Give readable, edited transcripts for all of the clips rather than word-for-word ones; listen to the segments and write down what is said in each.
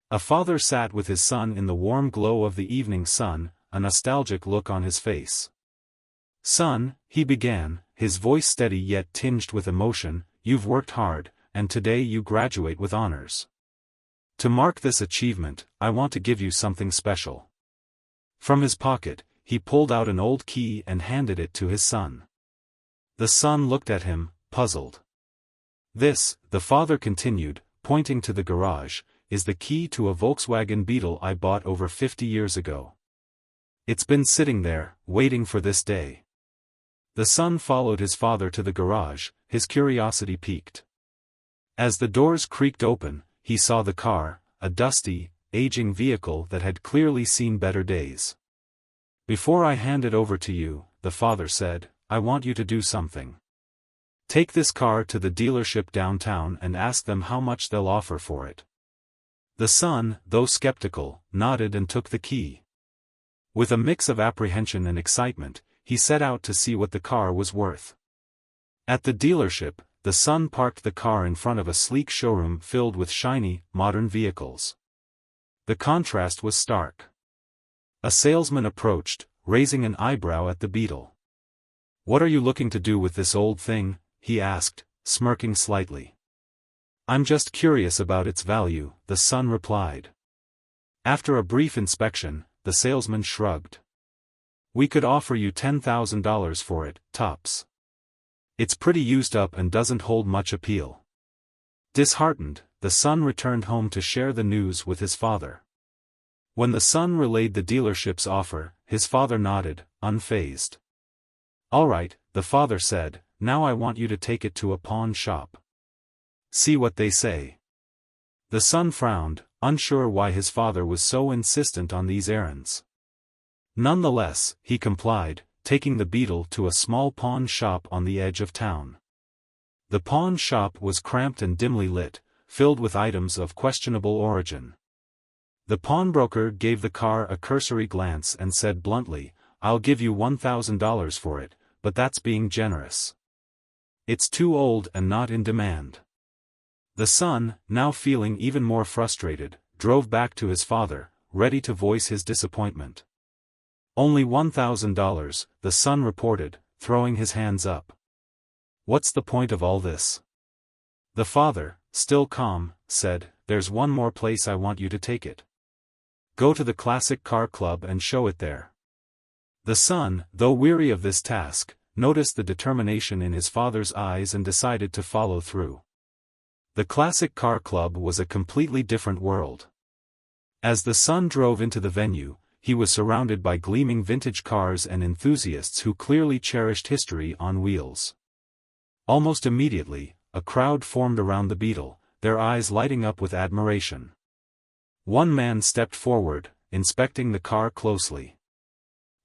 A father sat with his son in the warm glow of the evening sun, a nostalgic look on his face. "Son," he began, his voice steady yet tinged with emotion, "you've worked hard, and today you graduate with honors. To mark this achievement, I want to give you something special." From his pocket, he pulled out an old key and handed it to his son. The son looked at him, puzzled. "This," the father continued, pointing to the garage, "is the key to a Volkswagen Beetle I bought over 50 years ago. It's been sitting there, waiting for this day." The son followed his father to the garage, his curiosity piqued. As the doors creaked open, he saw the car, a dusty, aging vehicle that had clearly seen better days. "Before I hand it over to you," the father said, "I want you to do something. Take this car to the dealership downtown and ask them how much they'll offer for it." The son, though skeptical, nodded and took the key. With a mix of apprehension and excitement, he set out to see what the car was worth. At the dealership, the son parked the car in front of a sleek showroom filled with shiny, modern vehicles. The contrast was stark. A salesman approached, raising an eyebrow at the Beetle. "What are you looking to do with this old thing?" he asked, smirking slightly. "I'm just curious about its value," the son replied. After a brief inspection, the salesman shrugged. "We could offer you $10,000 for it, tops. It's pretty used up and doesn't hold much appeal." Disheartened, the son returned home to share the news with his father. When the son relayed the dealership's offer, his father nodded, unfazed. "All right," the father said, "now I want you to take it to a pawn shop. See what they say." The son frowned, unsure why his father was so insistent on these errands. Nonetheless, he complied, taking the Beetle to a small pawn shop on the edge of town. The pawn shop was cramped and dimly lit, filled with items of questionable origin. The pawnbroker gave the car a cursory glance and said bluntly, "I'll give you $1,000 for it, but that's being generous. It's too old and not in demand." The son, now feeling even more frustrated, drove back to his father, ready to voice his disappointment. "Only $1,000, the son reported, throwing his hands up. "What's the point of all this?" The father, still calm, said, "There's one more place I want you to take it. Go to the Classic Car Club and show it there." The son, though weary of this task, noticed the determination in his father's eyes and decided to follow through. The Classic Car Club was a completely different world. As the son drove into the venue, he was surrounded by gleaming vintage cars and enthusiasts who clearly cherished history on wheels. Almost immediately, a crowd formed around the Beetle, their eyes lighting up with admiration. One man stepped forward, inspecting the car closely.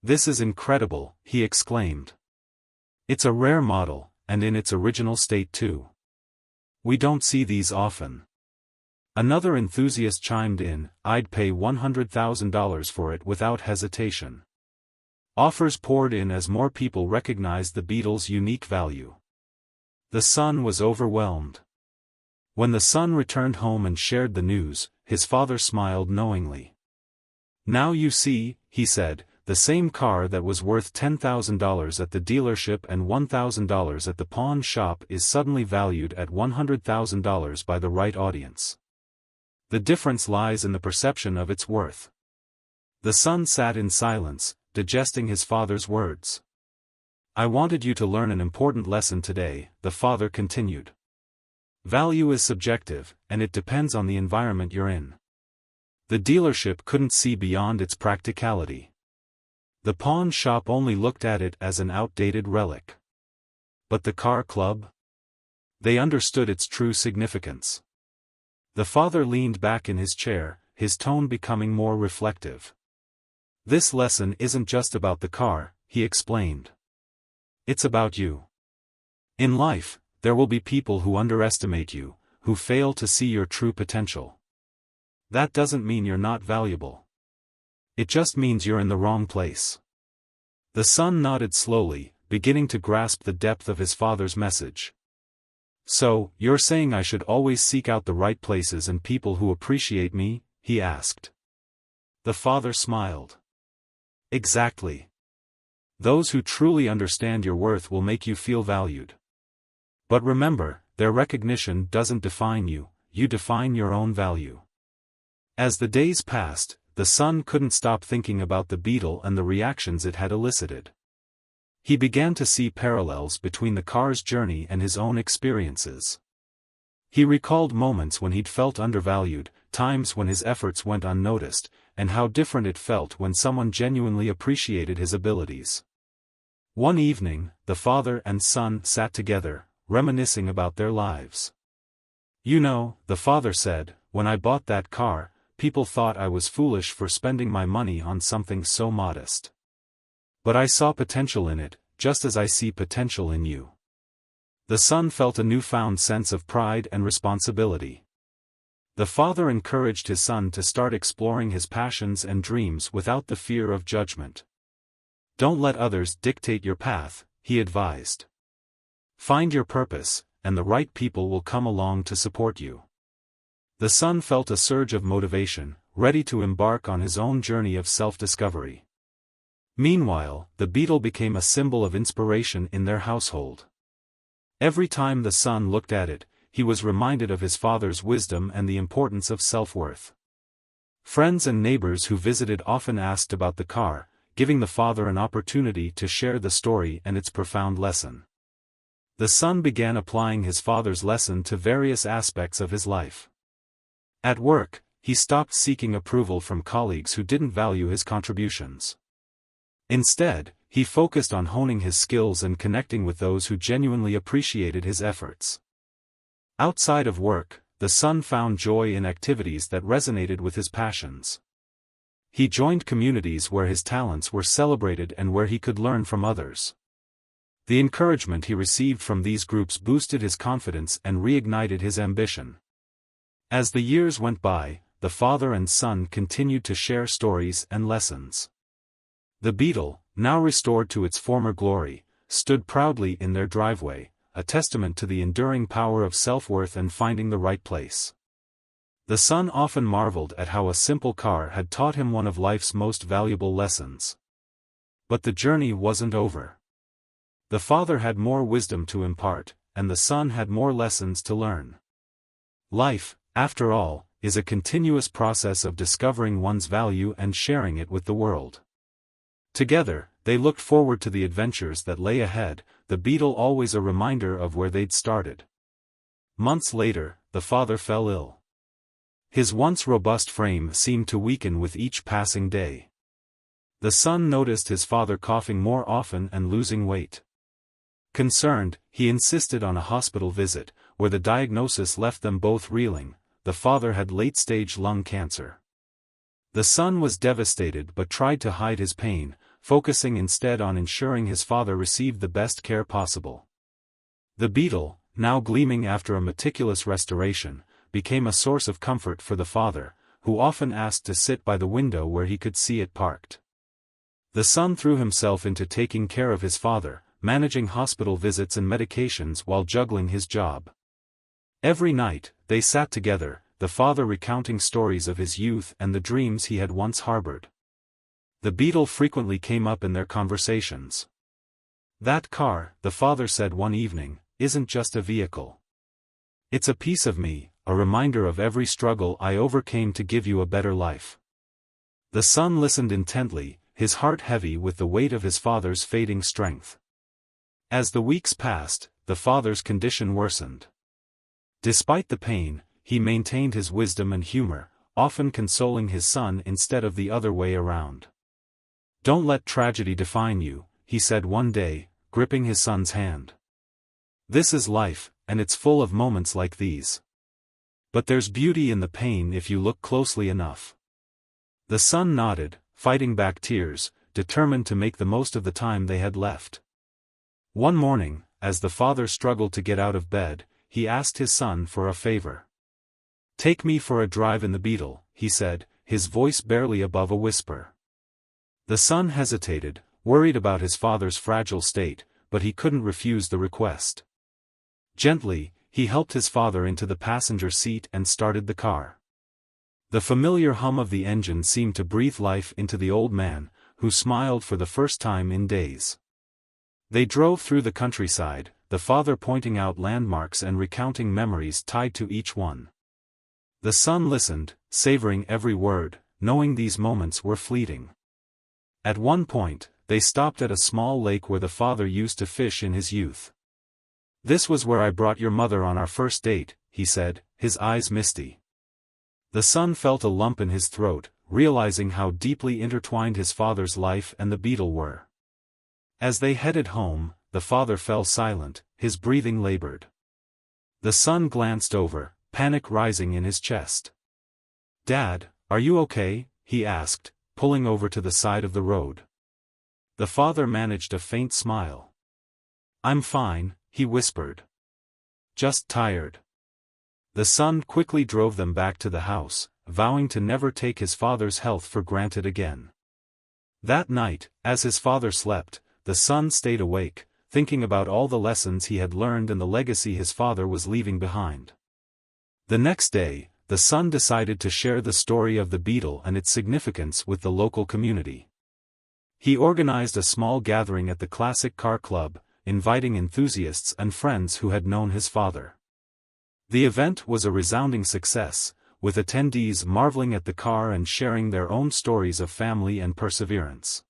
"This is incredible," he exclaimed. "It's a rare model, and in its original state too. We don't see these often." Another enthusiast chimed in, "I'd pay $100,000 for it without hesitation." Offers poured in as more people recognized the Beetle's unique value. The son was overwhelmed. When the son returned home and shared the news, his father smiled knowingly. "Now you see," he said, "the same car that was worth $10,000 at the dealership and $1,000 at the pawn shop is suddenly valued at $100,000 by the right audience. The difference lies in the perception of its worth." The son sat in silence, digesting his father's words. "I wanted you to learn an important lesson today," the father continued. "Value is subjective, and it depends on the environment you're in. The dealership couldn't see beyond its practicality. The pawn shop only looked at it as an outdated relic. But the car club? They understood its true significance." The father leaned back in his chair, his tone becoming more reflective. "This lesson isn't just about the car," he explained. "It's about you. In life, there will be people who underestimate you, who fail to see your true potential. That doesn't mean you're not valuable. It just means you're in the wrong place." The son nodded slowly, beginning to grasp the depth of his father's message. "So, you're saying I should always seek out the right places and people who appreciate me?" he asked. The father smiled. Exactly. Those who truly understand your worth will make you feel valued. But remember, their recognition doesn't define you, you define your own value. As the days passed, the son couldn't stop thinking about the Beetle and the reactions it had elicited. He began to see parallels between the car's journey and his own experiences. He recalled moments when he'd felt undervalued, times when his efforts went unnoticed, and how different it felt when someone genuinely appreciated his abilities. One evening, the father and son sat together, reminiscing about their lives. You know, the father said, when I bought that car, people thought I was foolish for spending my money on something so modest. But I saw potential in it, just as I see potential in you. The son felt a newfound sense of pride and responsibility. The father encouraged his son to start exploring his passions and dreams without the fear of judgment. Don't let others dictate your path, he advised. Find your purpose, and the right people will come along to support you. The son felt a surge of motivation, ready to embark on his own journey of self-discovery. Meanwhile, the Beetle became a symbol of inspiration in their household. Every time the son looked at it, he was reminded of his father's wisdom and the importance of self-worth. Friends and neighbors who visited often asked about the car, giving the father an opportunity to share the story and its profound lesson. The son began applying his father's lesson to various aspects of his life. At work, he stopped seeking approval from colleagues who didn't value his contributions. Instead, he focused on honing his skills and connecting with those who genuinely appreciated his efforts. Outside of work, the son found joy in activities that resonated with his passions. He joined communities where his talents were celebrated and where he could learn from others. The encouragement he received from these groups boosted his confidence and reignited his ambition. As the years went by, the father and son continued to share stories and lessons. The Beetle, now restored to its former glory, stood proudly in their driveway, a testament to the enduring power of self-worth and finding the right place. The son often marveled at how a simple car had taught him one of life's most valuable lessons. But the journey wasn't over. The father had more wisdom to impart, and the son had more lessons to learn. Life, after all, is a continuous process of discovering one's value and sharing it with the world. Together, they looked forward to the adventures that lay ahead, the Beetle always a reminder of where they'd started. Months later, the father fell ill. His once robust frame seemed to weaken with each passing day. The son noticed his father coughing more often and losing weight. Concerned, he insisted on a hospital visit, where the diagnosis left them both reeling. The father had late-stage lung cancer. The son was devastated but tried to hide his pain, focusing instead on ensuring his father received the best care possible. The Beetle, now gleaming after a meticulous restoration, became a source of comfort for the father, who often asked to sit by the window where he could see it parked. The son threw himself into taking care of his father, managing hospital visits and medications while juggling his job. Every night, they sat together, the father recounting stories of his youth and the dreams he had once harbored. The Beetle frequently came up in their conversations. That car, the father said one evening, isn't just a vehicle. It's a piece of me, a reminder of every struggle I overcame to give you a better life. The son listened intently, his heart heavy with the weight of his father's fading strength. As the weeks passed, the father's condition worsened. Despite the pain, he maintained his wisdom and humor, often consoling his son instead of the other way around. Don't let tragedy define you, he said one day, gripping his son's hand. This is life, and it's full of moments like these. But there's beauty in the pain if you look closely enough. The son nodded, fighting back tears, determined to make the most of the time they had left. One morning, as the father struggled to get out of bed, he asked his son for a favor. Take me for a drive in the Beetle, he said, his voice barely above a whisper. The son hesitated, worried about his father's fragile state, but he couldn't refuse the request. Gently, he helped his father into the passenger seat and started the car. The familiar hum of the engine seemed to breathe life into the old man, who smiled for the first time in days. They drove through the countryside, the father pointing out landmarks and recounting memories tied to each one. The son listened, savoring every word, knowing these moments were fleeting. At one point, they stopped at a small lake where the father used to fish in his youth. "This was where I brought your mother on our first date," he said, his eyes misty. The son felt a lump in his throat, realizing how deeply intertwined his father's life and the beetle were. As they headed home, the father fell silent, his breathing labored. The son glanced over, panic rising in his chest. "Dad, are you okay?" he asked, pulling over to the side of the road. The father managed a faint smile. "I'm fine," he whispered. "Just tired." The son quickly drove them back to the house, vowing to never take his father's health for granted again. That night, as his father slept, the son stayed awake, thinking about all the lessons he had learned and the legacy his father was leaving behind. The next day, the son decided to share the story of the beetle and its significance with the local community. He organized a small gathering at the Classic Car Club, inviting enthusiasts and friends who had known his father. The event was a resounding success, with attendees marveling at the car and sharing their own stories of family and perseverance.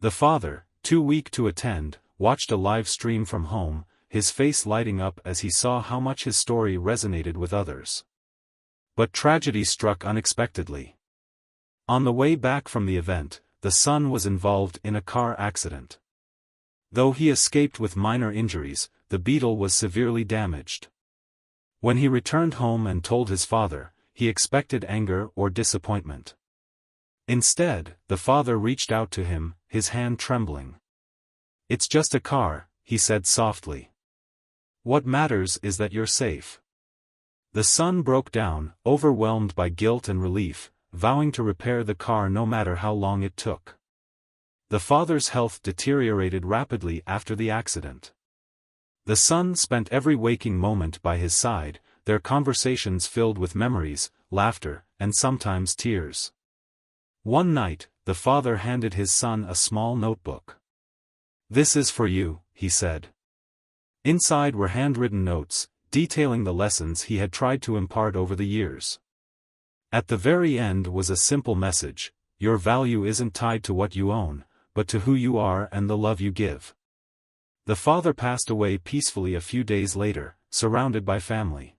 The father, too weak to attend, watched a live stream from home, his face lighting up as he saw how much his story resonated with others. But tragedy struck unexpectedly. On the way back from the event, the son was involved in a car accident. Though he escaped with minor injuries, the beetle was severely damaged. When he returned home and told his father, he expected anger or disappointment. Instead, the father reached out to him, his hand trembling. "It's just a car," he said softly. "What matters is that you're safe." The son broke down, overwhelmed by guilt and relief, vowing to repair the car no matter how long it took. The father's health deteriorated rapidly after the accident. The son spent every waking moment by his side, their conversations filled with memories, laughter, and sometimes tears. One night, the father handed his son a small notebook. "This is for you," he said. Inside were handwritten notes, detailing the lessons he had tried to impart over the years. At the very end was a simple message: your value isn't tied to what you own, but to who you are and the love you give. The father passed away peacefully a few days later, surrounded by family.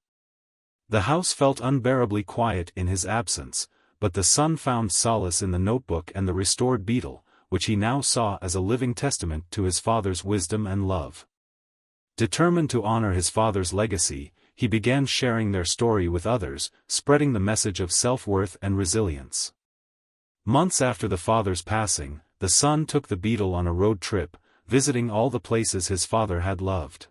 The house felt unbearably quiet in his absence, but the son found solace in the notebook and the restored beetle, which he now saw as a living testament to his father's wisdom and love. Determined to honor his father's legacy, he began sharing their story with others, spreading the message of self-worth and resilience. Months after the father's passing, the son took the beetle on a road trip, visiting all the places his father had loved.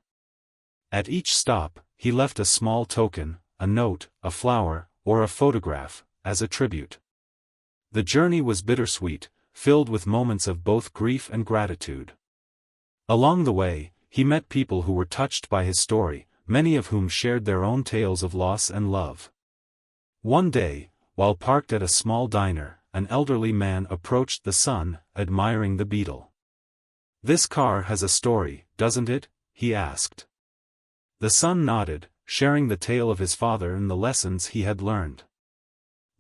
At each stop, he left a small token, a note, a flower, or a photograph, as a tribute. The journey was bittersweet, filled with moments of both grief and gratitude. Along the way, he met people who were touched by his story, many of whom shared their own tales of loss and love. One day, while parked at a small diner, an elderly man approached the son, admiring the beetle. "This car has a story, doesn't it?" he asked. The son nodded, sharing the tale of his father and the lessons he had learned.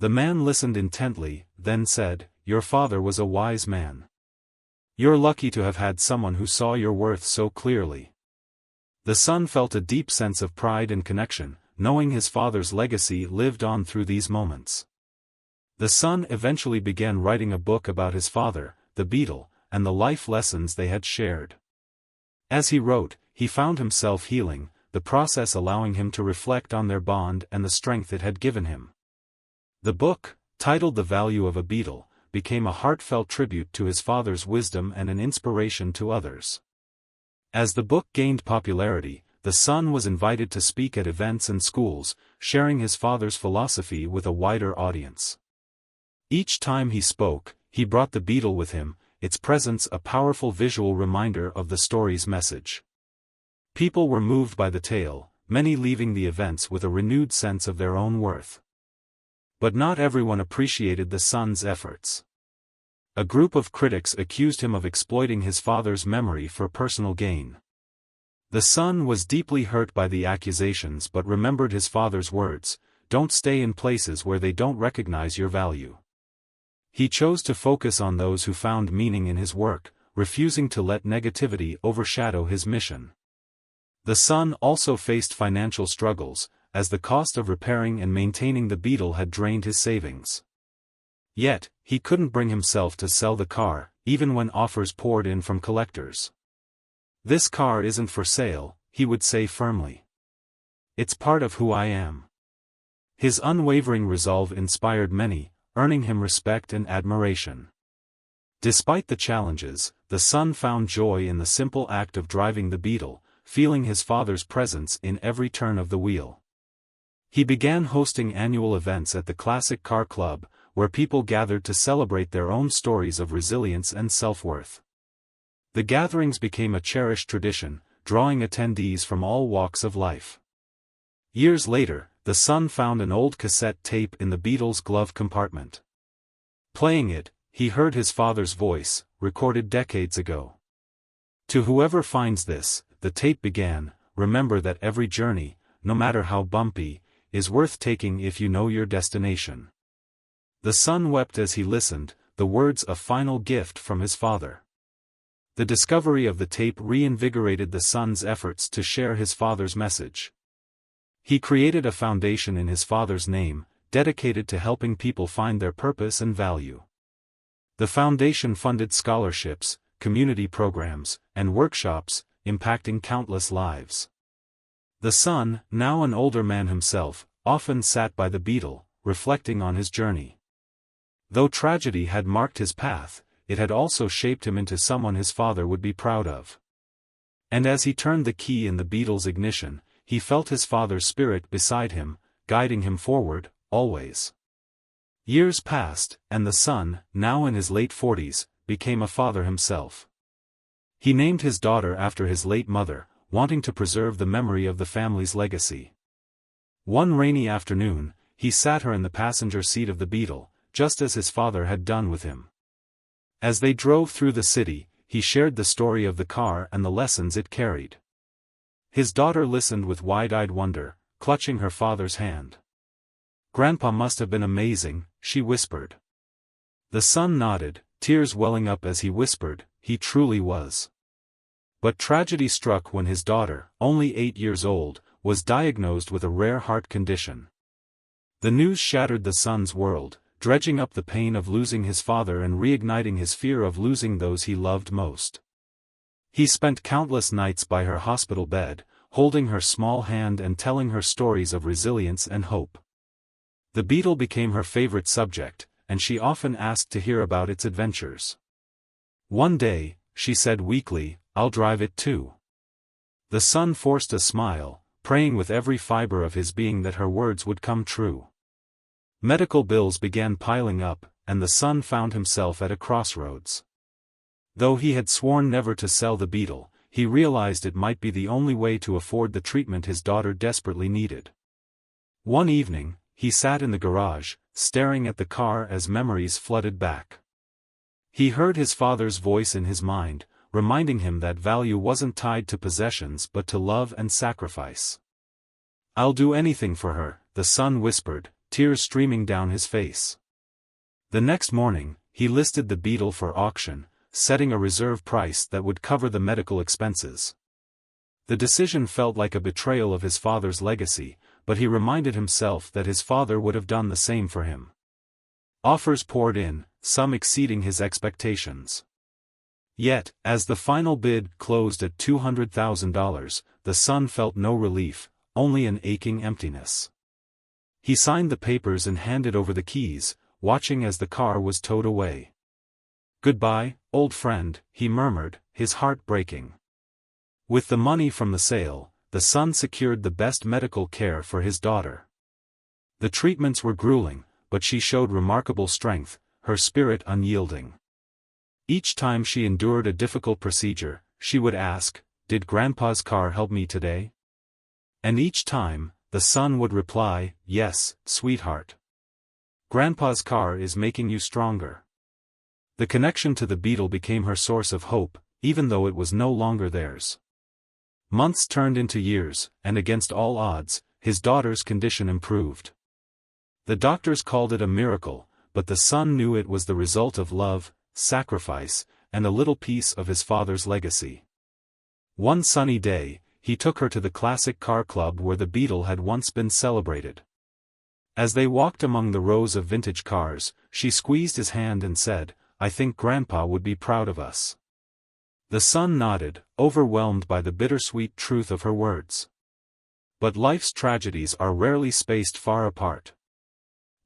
The man listened intently, then said, "Your father was a wise man. You're lucky to have had someone who saw your worth so clearly." The son felt a deep sense of pride and connection, knowing his father's legacy lived on through these moments. The son eventually began writing a book about his father, the beetle, and the life lessons they had shared. As he wrote, he found himself healing, the process allowing him to reflect on their bond and the strength it had given him. The book, titled The Value of a Beetle, became a heartfelt tribute to his father's wisdom and an inspiration to others. As the book gained popularity, the son was invited to speak at events and schools, sharing his father's philosophy with a wider audience. Each time he spoke, he brought the beetle with him, its presence a powerful visual reminder of the story's message. People were moved by the tale, many leaving the events with a renewed sense of their own worth. But not everyone appreciated the son's efforts. A group of critics accused him of exploiting his father's memory for personal gain. The son was deeply hurt by the accusations but remembered his father's words, "Don't stay in places where they don't recognize your value." He chose to focus on those who found meaning in his work, refusing to let negativity overshadow his mission. The son also faced financial struggles, as the cost of repairing and maintaining the Beetle had drained his savings. Yet, he couldn't bring himself to sell the car, even when offers poured in from collectors. "This car isn't for sale," he would say firmly. "It's part of who I am." His unwavering resolve inspired many, earning him respect and admiration. Despite the challenges, the son found joy in the simple act of driving the Beetle, feeling his father's presence in every turn of the wheel. He began hosting annual events at the Classic Car Club, where people gathered to celebrate their own stories of resilience and self-worth. The gatherings became a cherished tradition, drawing attendees from all walks of life. Years later, the son found an old cassette tape in the Beetle's glove compartment. Playing it, he heard his father's voice, recorded decades ago. "To whoever finds this," the tape began, "remember that every journey, no matter how bumpy, is worth taking if you know your destination." The son wept as he listened, the words a final gift from his father. The discovery of the tape reinvigorated the son's efforts to share his father's message. He created a foundation in his father's name, dedicated to helping people find their purpose and value. The foundation funded scholarships, community programs, and workshops, impacting countless lives. The son, now an older man himself, often sat by the Beetle, reflecting on his journey. Though tragedy had marked his path, it had also shaped him into someone his father would be proud of. And as he turned the key in the Beetle's ignition, he felt his father's spirit beside him, guiding him forward, always. Years passed, and the son, now in his late 40s, became a father himself. He named his daughter after his late mother, wanting to preserve the memory of the family's legacy. One rainy afternoon, he sat her in the passenger seat of the Beetle, just as his father had done with him. As they drove through the city, he shared the story of the car and the lessons it carried. His daughter listened with wide-eyed wonder, clutching her father's hand. "Grandpa must have been amazing," she whispered. The son nodded, tears welling up as he whispered, "He truly was." But tragedy struck when his daughter, only 8 years old, was diagnosed with a rare heart condition. The news shattered the son's world, dredging up the pain of losing his father and reigniting his fear of losing those he loved most. He spent countless nights by her hospital bed, holding her small hand and telling her stories of resilience and hope. The Beetle became her favorite subject, and she often asked to hear about its adventures. One day, she said weakly, "I'll drive it too." The son forced a smile, praying with every fiber of his being that her words would come true. Medical bills began piling up, and the son found himself at a crossroads. Though he had sworn never to sell the Beetle, he realized it might be the only way to afford the treatment his daughter desperately needed. One evening, he sat in the garage, staring at the car as memories flooded back. He heard his father's voice in his mind, reminding him that value wasn't tied to possessions but to love and sacrifice. "I'll do anything for her," the son whispered, tears streaming down his face. The next morning, he listed the Beetle for auction, setting a reserve price that would cover the medical expenses. The decision felt like a betrayal of his father's legacy, but he reminded himself that his father would have done the same for him. Offers poured in, some exceeding his expectations. Yet, as the final bid closed at $200,000, the son felt no relief, only an aching emptiness. He signed the papers and handed over the keys, watching as the car was towed away. "Goodbye, old friend," he murmured, his heart breaking. With the money from the sale, the son secured the best medical care for his daughter. The treatments were grueling, but she showed remarkable strength, her spirit unyielding. Each time she endured a difficult procedure, she would ask, "Did Grandpa's car help me today?" And each time, the son would reply, "Yes, sweetheart." Grandpa's car is making you stronger. The connection to the Beetle became her source of hope, even though it was no longer theirs. Months turned into years, and against all odds, his daughter's condition improved. The doctors called it a miracle, but the son knew it was the result of love, sacrifice, and a little piece of his father's legacy. One sunny day, he took her to the classic car club where the Beetle had once been celebrated. As they walked among the rows of vintage cars, she squeezed his hand and said, "I think Grandpa would be proud of us." The son nodded, overwhelmed by the bittersweet truth of her words. But life's tragedies are rarely spaced far apart.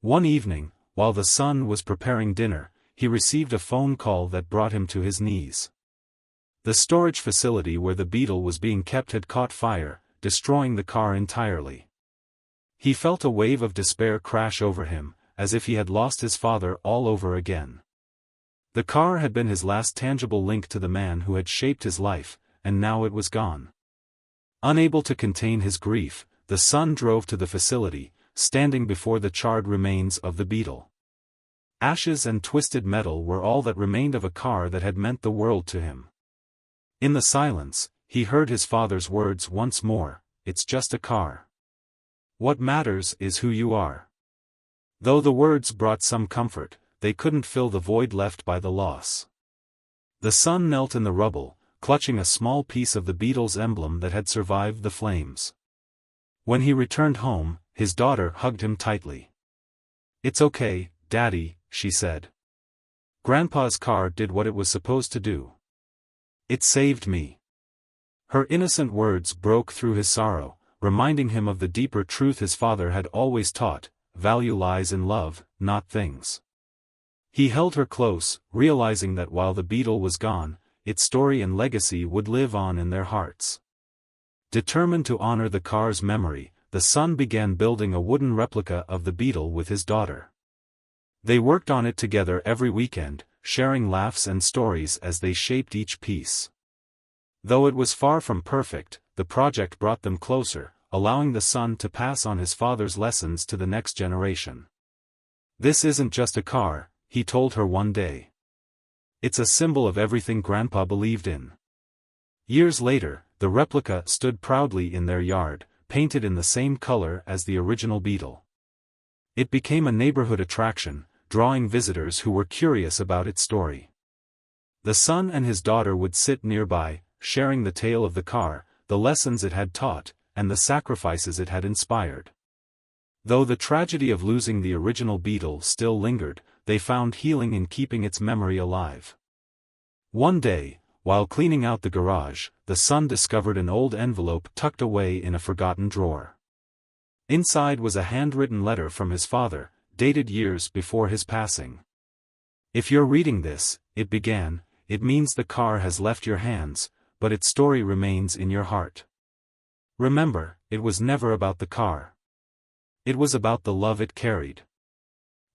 One evening, while the son was preparing dinner, he received a phone call that brought him to his knees. The storage facility where the Beetle was being kept had caught fire, destroying the car entirely. He felt a wave of despair crash over him, as if he had lost his father all over again. The car had been his last tangible link to the man who had shaped his life, and now it was gone. Unable to contain his grief, the son drove to the facility, standing before the charred remains of the Beetle. Ashes and twisted metal were all that remained of a car that had meant the world to him. In the silence, he heard his father's words once more, "It's just a car. What matters is who you are." Though the words brought some comfort, they couldn't fill the void left by the loss. The son knelt in the rubble, clutching a small piece of the Beetle's emblem that had survived the flames. When he returned home, his daughter hugged him tightly. "It's okay, Daddy," she said. "Grandpa's car did what it was supposed to do. It saved me." Her innocent words broke through his sorrow, reminding him of the deeper truth his father had always taught: value lies in love, not things. He held her close, realizing that while the Beetle was gone, its story and legacy would live on in their hearts. Determined to honor the car's memory, the son began building a wooden replica of the Beetle with his daughter. They worked on it together every weekend, sharing laughs and stories as they shaped each piece. Though it was far from perfect, the project brought them closer, allowing the son to pass on his father's lessons to the next generation. "This isn't just a car," he told her one day. "It's a symbol of everything Grandpa believed in." Years later, the replica stood proudly in their yard, painted in the same color as the original Beetle. It became a neighborhood attraction, drawing visitors who were curious about its story. The son and his daughter would sit nearby, sharing the tale of the car, the lessons it had taught, and the sacrifices it had inspired. Though the tragedy of losing the original Beetle still lingered, they found healing in keeping its memory alive. One day, while cleaning out the garage, the son discovered an old envelope tucked away in a forgotten drawer. Inside was a handwritten letter from his father, dated years before his passing. "If you're reading this," it began, "it means the car has left your hands, but its story remains in your heart. Remember, it was never about the car. It was about the love it carried."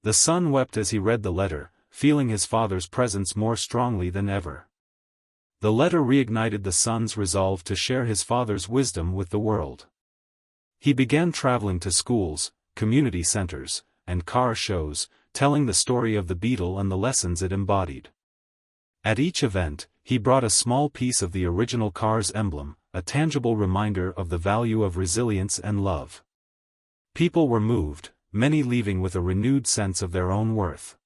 The son wept as he read the letter, feeling his father's presence more strongly than ever. The letter reignited the son's resolve to share his father's wisdom with the world. He began traveling to schools, community centers, and car shows, telling the story of the Beetle and the lessons it embodied. At each event, he brought a small piece of the original car's emblem, a tangible reminder of the value of resilience and love. People were moved, many leaving with a renewed sense of their own worth.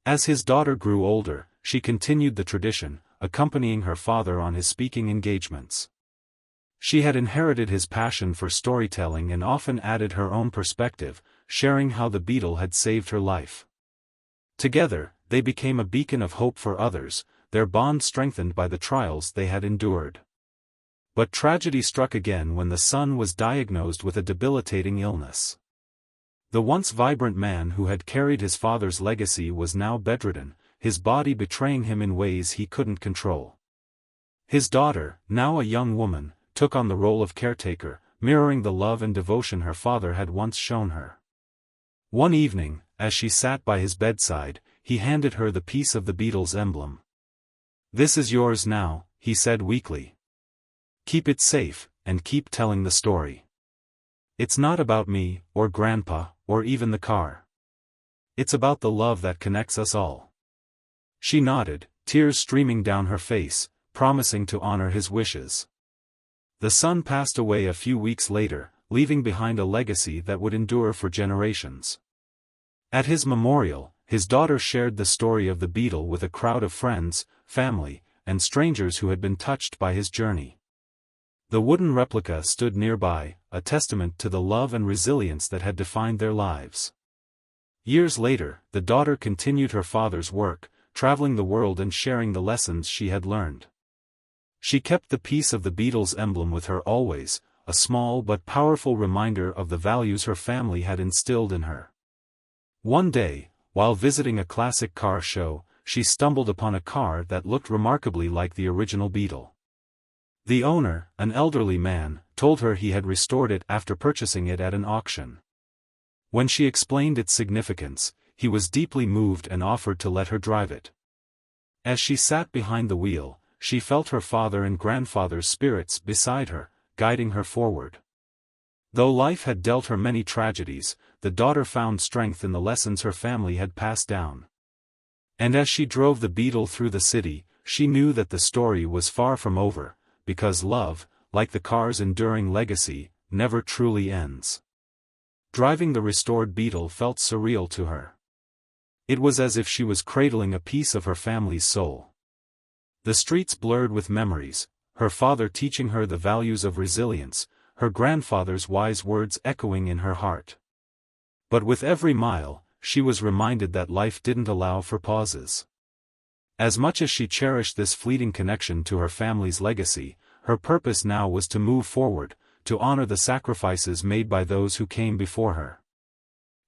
As his daughter grew older, she continued the tradition, accompanying her father on his speaking engagements. She had inherited his passion for storytelling and often added her own perspective, sharing how the Beetle had saved her life. Together, they became a beacon of hope for others, their bond strengthened by the trials they had endured. But tragedy struck again when the son was diagnosed with a debilitating illness. The once vibrant man who had carried his father's legacy was now bedridden, his body betraying him in ways he couldn't control. His daughter, now a young woman, took on the role of caretaker, mirroring the love and devotion her father had once shown her. One evening, as she sat by his bedside, he handed her the piece of the Beetle's emblem. "This is yours now," he said weakly. "Keep it safe, and keep telling the story. It's not about me, or Grandpa, or even the car. It's about the love that connects us all." She nodded, tears streaming down her face, promising to honor his wishes. The son passed away a few weeks later, leaving behind a legacy that would endure for generations. At his memorial, his daughter shared the story of the Beetle with a crowd of friends, family, and strangers who had been touched by his journey. The wooden replica stood nearby, a testament to the love and resilience that had defined their lives. Years later, the daughter continued her father's work, traveling the world and sharing the lessons she had learned. She kept the piece of the Beetle's emblem with her always, a small but powerful reminder of the values her family had instilled in her. One day, while visiting a classic car show, she stumbled upon a car that looked remarkably like the original Beetle. The owner, an elderly man, told her he had restored it after purchasing it at an auction. When she explained its significance, he was deeply moved and offered to let her drive it. As she sat behind the wheel, she felt her father and grandfather's spirits beside her, guiding her forward. Though life had dealt her many tragedies, the daughter found strength in the lessons her family had passed down. And as she drove the Beetle through the city, she knew that the story was far from over, because love, like the car's enduring legacy, never truly ends. Driving the restored Beetle felt surreal to her. It was as if she was cradling a piece of her family's soul. The streets blurred with memories, her father teaching her the values of resilience, her grandfather's wise words echoing in her heart. But with every mile, she was reminded that life didn't allow for pauses. As much as she cherished this fleeting connection to her family's legacy, her purpose now was to move forward, to honor the sacrifices made by those who came before her.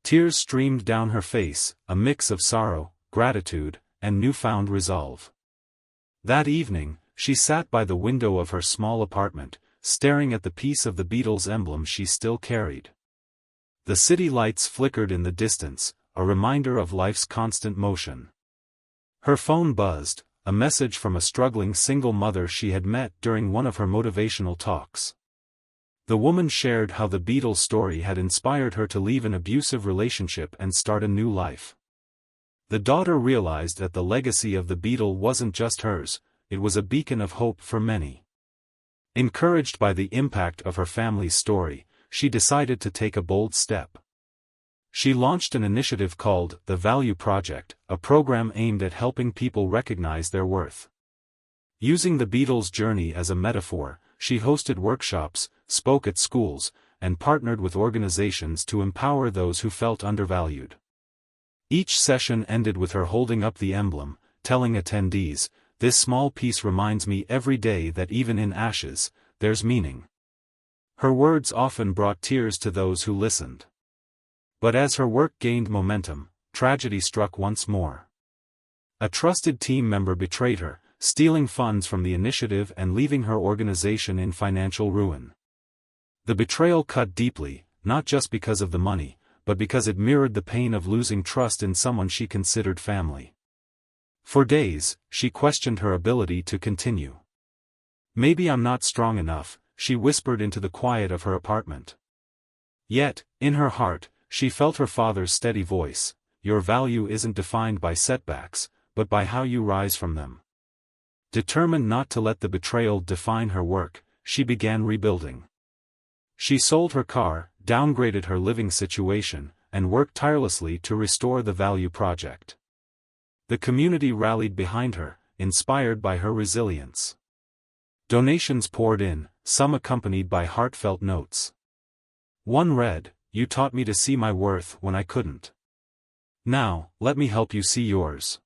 Tears streamed down her face, a mix of sorrow, gratitude, and newfound resolve. That evening, she sat by the window of her small apartment, staring at the piece of the Beetle's emblem she still carried. The city lights flickered in the distance, a reminder of life's constant motion. Her phone buzzed, a message from a struggling single mother she had met during one of her motivational talks. The woman shared how the Beetle's story had inspired her to leave an abusive relationship and start a new life. The daughter realized that the legacy of the Beetle wasn't just hers, it was a beacon of hope for many. Encouraged by the impact of her family's story, she decided to take a bold step. She launched an initiative called the Value Project, a program aimed at helping people recognize their worth. Using the Beetle's journey as a metaphor, she hosted workshops, spoke at schools, and partnered with organizations to empower those who felt undervalued. Each session ended with her holding up the emblem, telling attendees, "This small piece reminds me every day that even in ashes, there's meaning." Her words often brought tears to those who listened. But as her work gained momentum, tragedy struck once more. A trusted team member betrayed her, stealing funds from the initiative and leaving her organization in financial ruin. The betrayal cut deeply, not just because of the money, but because it mirrored the pain of losing trust in someone she considered family. For days, she questioned her ability to continue. "Maybe I'm not strong enough," she whispered into the quiet of her apartment. Yet, in her heart, she felt her father's steady voice, "Your value isn't defined by setbacks, but by how you rise from them." Determined not to let the betrayal define her work, she began rebuilding. She sold her car, downgraded her living situation, and worked tirelessly to restore the Value Project. The community rallied behind her, inspired by her resilience. Donations poured in, some accompanied by heartfelt notes. One read, "You taught me to see my worth when I couldn't. Now, let me help you see yours."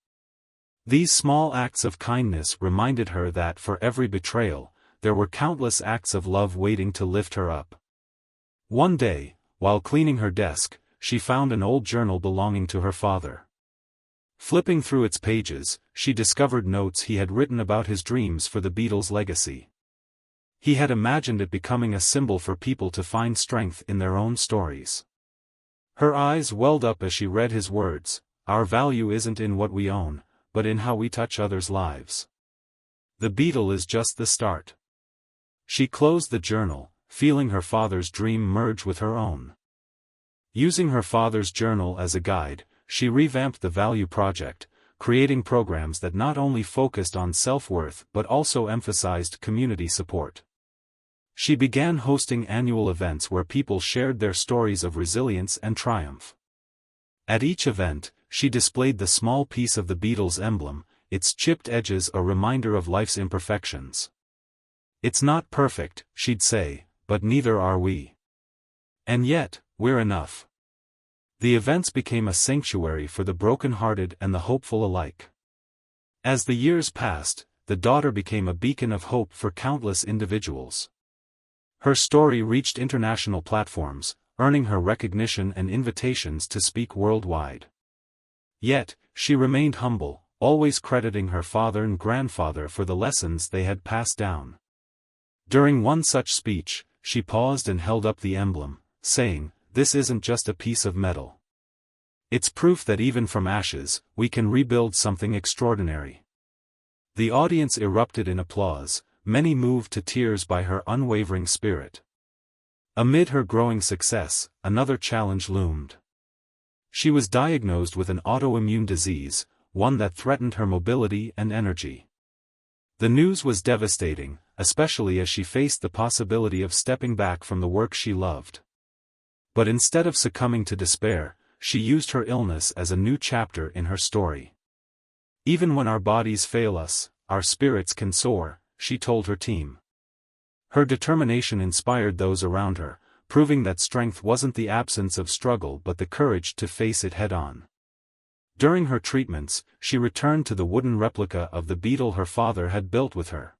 These small acts of kindness reminded her that for every betrayal, there were countless acts of love waiting to lift her up. One day, while cleaning her desk, she found an old journal belonging to her father. Flipping through its pages, she discovered notes he had written about his dreams for the Beetle's legacy. He had imagined it becoming a symbol for people to find strength in their own stories. Her eyes welled up as she read his words, "Our value isn't in what we own, but in how we touch others' lives. The Beetle is just the start." She closed the journal, feeling her father's dream merge with her own. Using her father's journal as a guide, she revamped the Value Project, creating programs that not only focused on self-worth but also emphasized community support. She began hosting annual events where people shared their stories of resilience and triumph. At each event, she displayed the small piece of the Beetle's emblem, its chipped edges a reminder of life's imperfections. "It's not perfect," she'd say, "but neither are we. And yet, we're enough." The events became a sanctuary for the broken-hearted and the hopeful alike. As the years passed, the daughter became a beacon of hope for countless individuals. Her story reached international platforms, earning her recognition and invitations to speak worldwide. Yet, she remained humble, always crediting her father and grandfather for the lessons they had passed down. During one such speech, she paused and held up the emblem, saying, "This isn't just a piece of metal. It's proof that even from ashes, we can rebuild something extraordinary." The audience erupted in applause, many moved to tears by her unwavering spirit. Amid her growing success, another challenge loomed. She was diagnosed with an autoimmune disease, one that threatened her mobility and energy. The news was devastating, especially as she faced the possibility of stepping back from the work she loved. But instead of succumbing to despair, she used her illness as a new chapter in her story. "Even when our bodies fail us, our spirits can soar," she told her team. Her determination inspired those around her, proving that strength wasn't the absence of struggle but the courage to face it head-on. During her treatments, she returned to the wooden replica of the Beetle her father had built with her.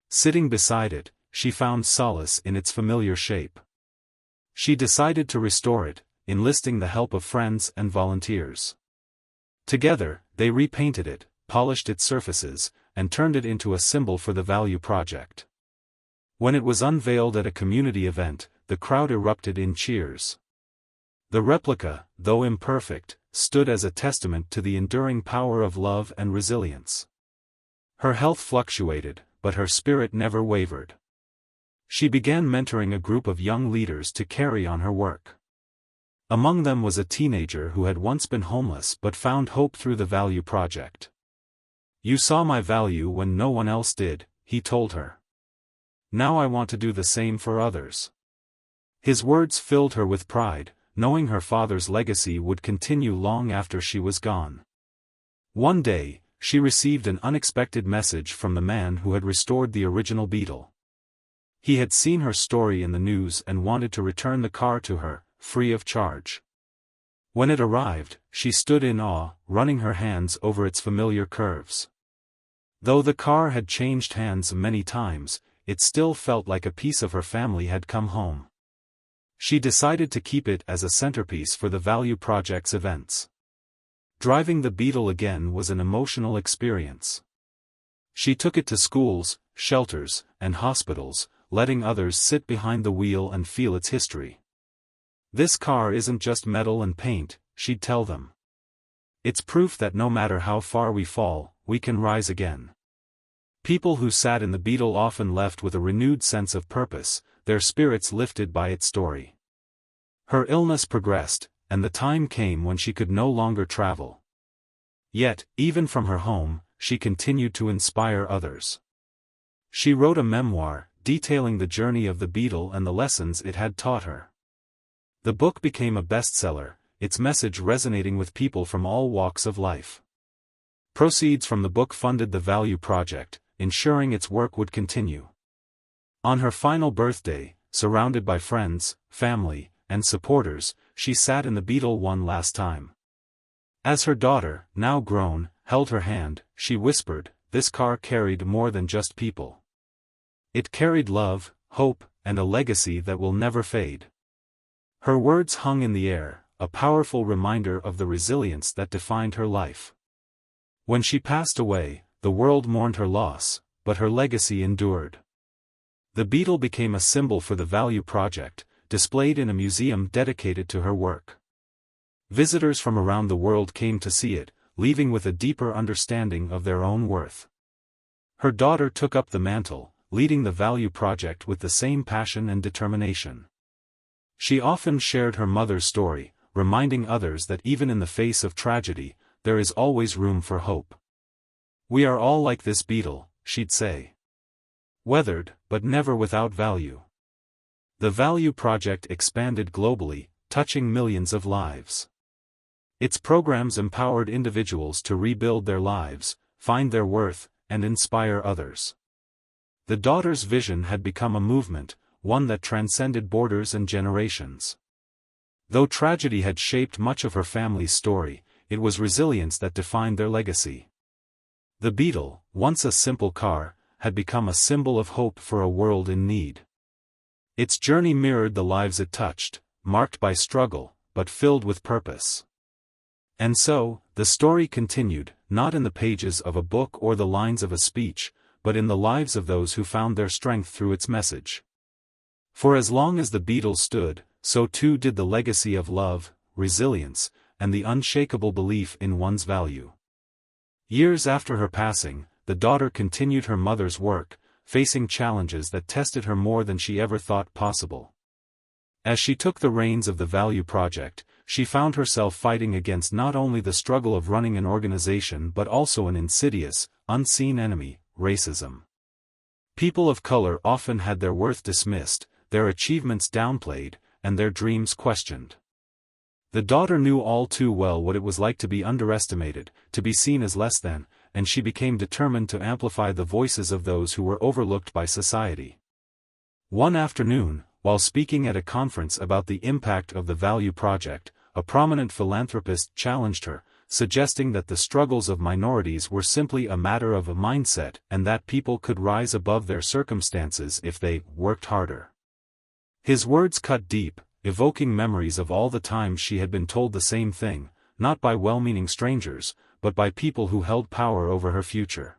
Sitting beside it, she found solace in its familiar shape. She decided to restore it, enlisting the help of friends and volunteers. Together, they repainted it, polished its surfaces, and turned it into a symbol for the Value Project. When it was unveiled at a community event, the crowd erupted in cheers. The replica, though imperfect, stood as a testament to the enduring power of love and resilience. Her health fluctuated, but her spirit never wavered. She began mentoring a group of young leaders to carry on her work. Among them was a teenager who had once been homeless but found hope through the Value Project. "You saw my value when no one else did," he told her. "Now I want to do the same for others." His words filled her with pride, knowing her father's legacy would continue long after she was gone. One day, she received an unexpected message from the man who had restored the original Beetle. He had seen her story in the news and wanted to return the car to her, free of charge. When it arrived, she stood in awe, running her hands over its familiar curves. Though the car had changed hands many times, it still felt like a piece of her family had come home. She decided to keep it as a centerpiece for the Value Project's events. Driving the Beetle again was an emotional experience. She took it to schools, shelters, and hospitals, letting others sit behind the wheel and feel its history. "This car isn't just metal and paint," she'd tell them. "It's proof that no matter how far we fall, we can rise again." People who sat in the Beetle often left with a renewed sense of purpose, their spirits lifted by its story. Her illness progressed, and the time came when she could no longer travel. Yet, even from her home, she continued to inspire others. She wrote a memoir, detailing the journey of the Beetle and the lessons it had taught her. The book became a bestseller, its message resonating with people from all walks of life. Proceeds from the book funded the Value Project, ensuring its work would continue. On her final birthday, surrounded by friends, family, and supporters, she sat in the Beetle one last time. As her daughter, now grown, held her hand, she whispered, "This car carried more than just people. It carried love, hope, and a legacy that will never fade." Her words hung in the air, a powerful reminder of the resilience that defined her life. When she passed away, the world mourned her loss, but her legacy endured. The Beetle became a symbol for the Value Project, displayed in a museum dedicated to her work. Visitors from around the world came to see it, leaving with a deeper understanding of their own worth. Her daughter took up the mantle, leading the Value Project with the same passion and determination. She often shared her mother's story, reminding others that even in the face of tragedy, there is always room for hope. "We are all like this beetle," she'd say. "Weathered, but never without value." The Value Project expanded globally, touching millions of lives. Its programs empowered individuals to rebuild their lives, find their worth, and inspire others. The daughter's vision had become a movement, one that transcended borders and generations. Though tragedy had shaped much of her family's story, it was resilience that defined their legacy. The Beetle, once a simple car, had become a symbol of hope for a world in need. Its journey mirrored the lives it touched, marked by struggle, but filled with purpose. And so, the story continued, not in the pages of a book or the lines of a speech, but in the lives of those who found their strength through its message. For as long as the Beetle stood, so too did the legacy of love, resilience, and the unshakable belief in one's value. Years after her passing, the daughter continued her mother's work, facing challenges that tested her more than she ever thought possible. As she took the reins of the Value Project, she found herself fighting against not only the struggle of running an organization but also an insidious, unseen enemy, racism. People of color often had their worth dismissed, their achievements downplayed, and their dreams questioned. The daughter knew all too well what it was like to be underestimated, to be seen as less than, and she became determined to amplify the voices of those who were overlooked by society. One afternoon, while speaking at a conference about the impact of the Value Project, a prominent philanthropist challenged her, suggesting that the struggles of minorities were simply a matter of a mindset and that people could rise above their circumstances if they worked harder. His words cut deep, evoking memories of all the times she had been told the same thing, not by well-meaning strangers, but by people who held power over her future.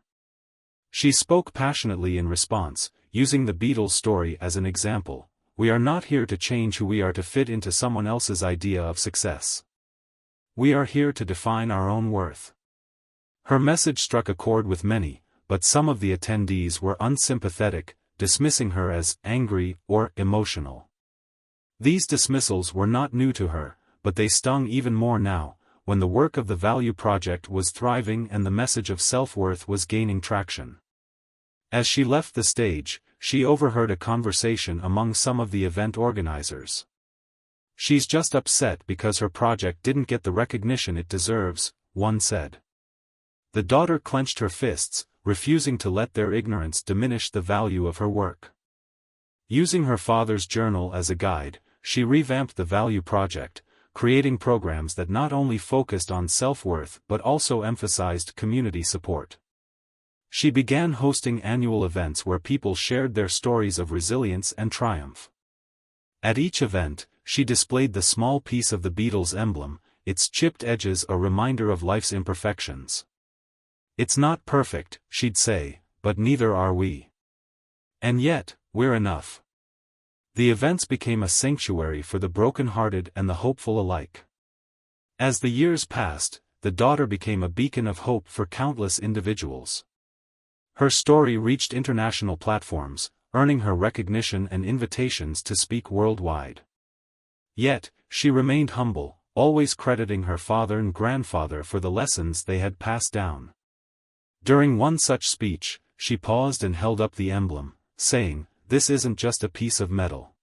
She spoke passionately in response, using the Beetle's story as an example. "We are not here to change who we are to fit into someone else's idea of success. We are here to define our own worth." Her message struck a chord with many, but some of the attendees were unsympathetic, dismissing her as angry or emotional. These dismissals were not new to her, but they stung even more now, when the work of the Value Project was thriving and the message of self-worth was gaining traction. As she left the stage, she overheard a conversation among some of the event organizers. "She's just upset because her project didn't get the recognition it deserves," one said. The daughter clenched her fists, refusing to let their ignorance diminish the value of her work. Using her father's journal as a guide, she revamped the Value Project, creating programs that not only focused on self-worth but also emphasized community support. She began hosting annual events where people shared their stories of resilience and triumph. At each event, she displayed the small piece of the Beetle's emblem, its chipped edges a reminder of life's imperfections. "It's not perfect," she'd say, "but neither are we. And yet, we're enough." The events became a sanctuary for the broken-hearted and the hopeful alike. As the years passed, the daughter became a beacon of hope for countless individuals. Her story reached international platforms, earning her recognition and invitations to speak worldwide. Yet, she remained humble, always crediting her father and grandfather for the lessons they had passed down. During one such speech, she paused and held up the emblem, saying, "This isn't just a piece of metal.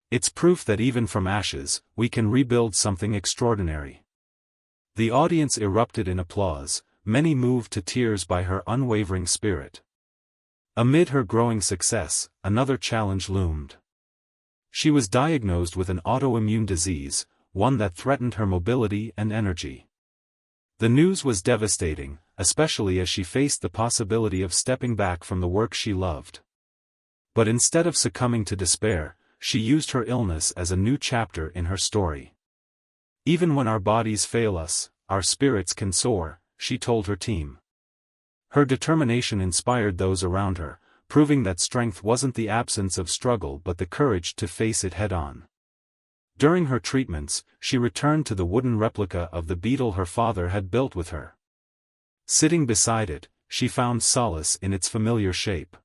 It's proof that even from ashes, we can rebuild something extraordinary." The audience erupted in applause, many moved to tears by her unwavering spirit. Amid her growing success, another challenge loomed. She was diagnosed with an autoimmune disease, one that threatened her mobility and energy. The news was devastating, especially as she faced the possibility of stepping back from the work she loved. But instead of succumbing to despair, she used her illness as a new chapter in her story. "Even when our bodies fail us, our spirits can soar," she told her team. Her determination inspired those around her, proving that strength wasn't the absence of struggle but the courage to face it head-on. During her treatments, she returned to the wooden replica of the Beetle her father had built with her. Sitting beside it, she found solace in its familiar shape.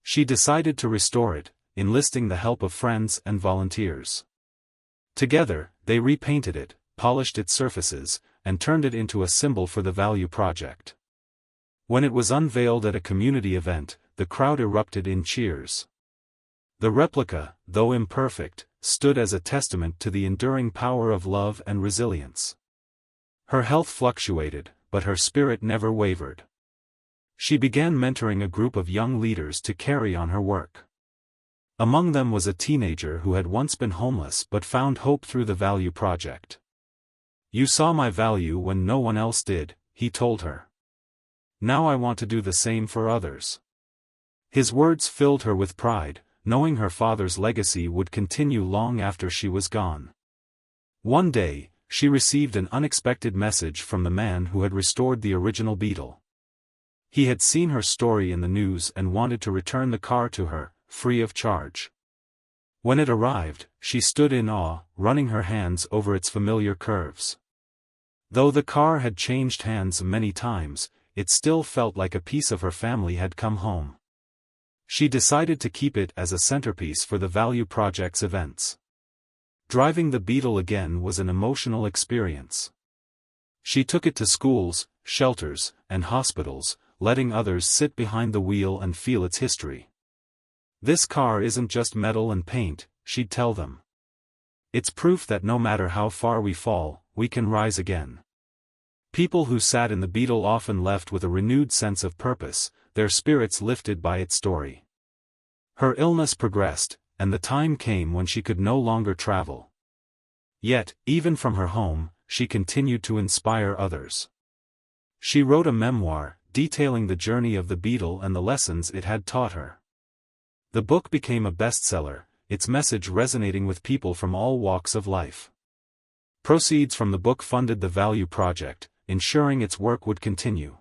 She decided to restore it, enlisting the help of friends and volunteers. Together, they repainted it, polished its surfaces, and turned it into a symbol for the value project. When it was unveiled at a community event, the crowd erupted in cheers. The replica, though imperfect, stood as a testament to the enduring power of love and resilience. Her health fluctuated, but her spirit never wavered. She began mentoring a group of young leaders to carry on her work. Among them was a teenager who had once been homeless but found hope through the value project. "You saw my value when no one else did," he told her. "Now I want to do the same for others." His words filled her with pride, knowing her father's legacy would continue long after she was gone. One day, she received an unexpected message from the man who had restored the original Beetle. He had seen her story in the news and wanted to return the car to her, free of charge. When it arrived, she stood in awe, running her hands over its familiar curves. Though the car had changed hands many times, it still felt like a piece of her family had come home. She decided to keep it as a centerpiece for the Value Project's events. Driving the Beetle again was an emotional experience. She took it to schools, shelters, and hospitals, letting others sit behind the wheel and feel its history. "This car isn't just metal and paint," she'd tell them. "It's proof that no matter how far we fall, we can rise again." People who sat in the Beetle often left with a renewed sense of purpose, their spirits lifted by its story. Her illness progressed, and the time came when she could no longer travel. Yet, even from her home, she continued to inspire others. She wrote a memoir, detailing the journey of the Beetle and the lessons it had taught her. The book became a bestseller, its message resonating with people from all walks of life. Proceeds from the book funded the Value Project, ensuring its work would continue.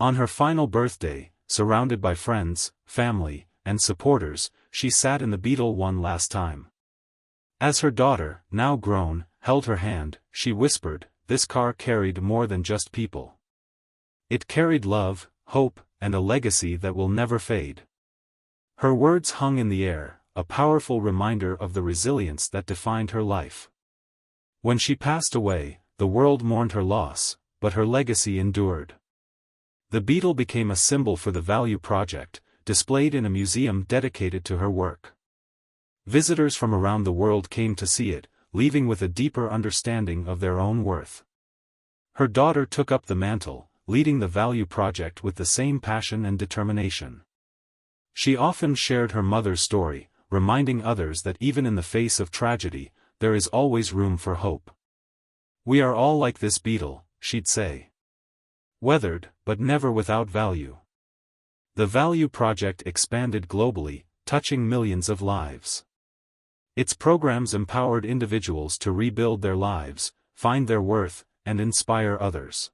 On her final birthday, surrounded by friends, family, and supporters, she sat in the Beetle one last time. As her daughter, now grown, held her hand, she whispered, "This car carried more than just people. It carried love, hope, and a legacy that will never fade." Her words hung in the air, a powerful reminder of the resilience that defined her life. When she passed away, the world mourned her loss, but her legacy endured. The Beetle became a symbol for the Value Project, displayed in a museum dedicated to her work. Visitors from around the world came to see it, leaving with a deeper understanding of their own worth. Her daughter took up the mantle, leading the Value Project with the same passion and determination. She often shared her mother's story, reminding others that even in the face of tragedy, there is always room for hope. "We are all like this Beetle," she'd say. "Weathered, but never without value." The Value Project expanded globally, touching millions of lives. Its programs empowered individuals to rebuild their lives, find their worth, and inspire others.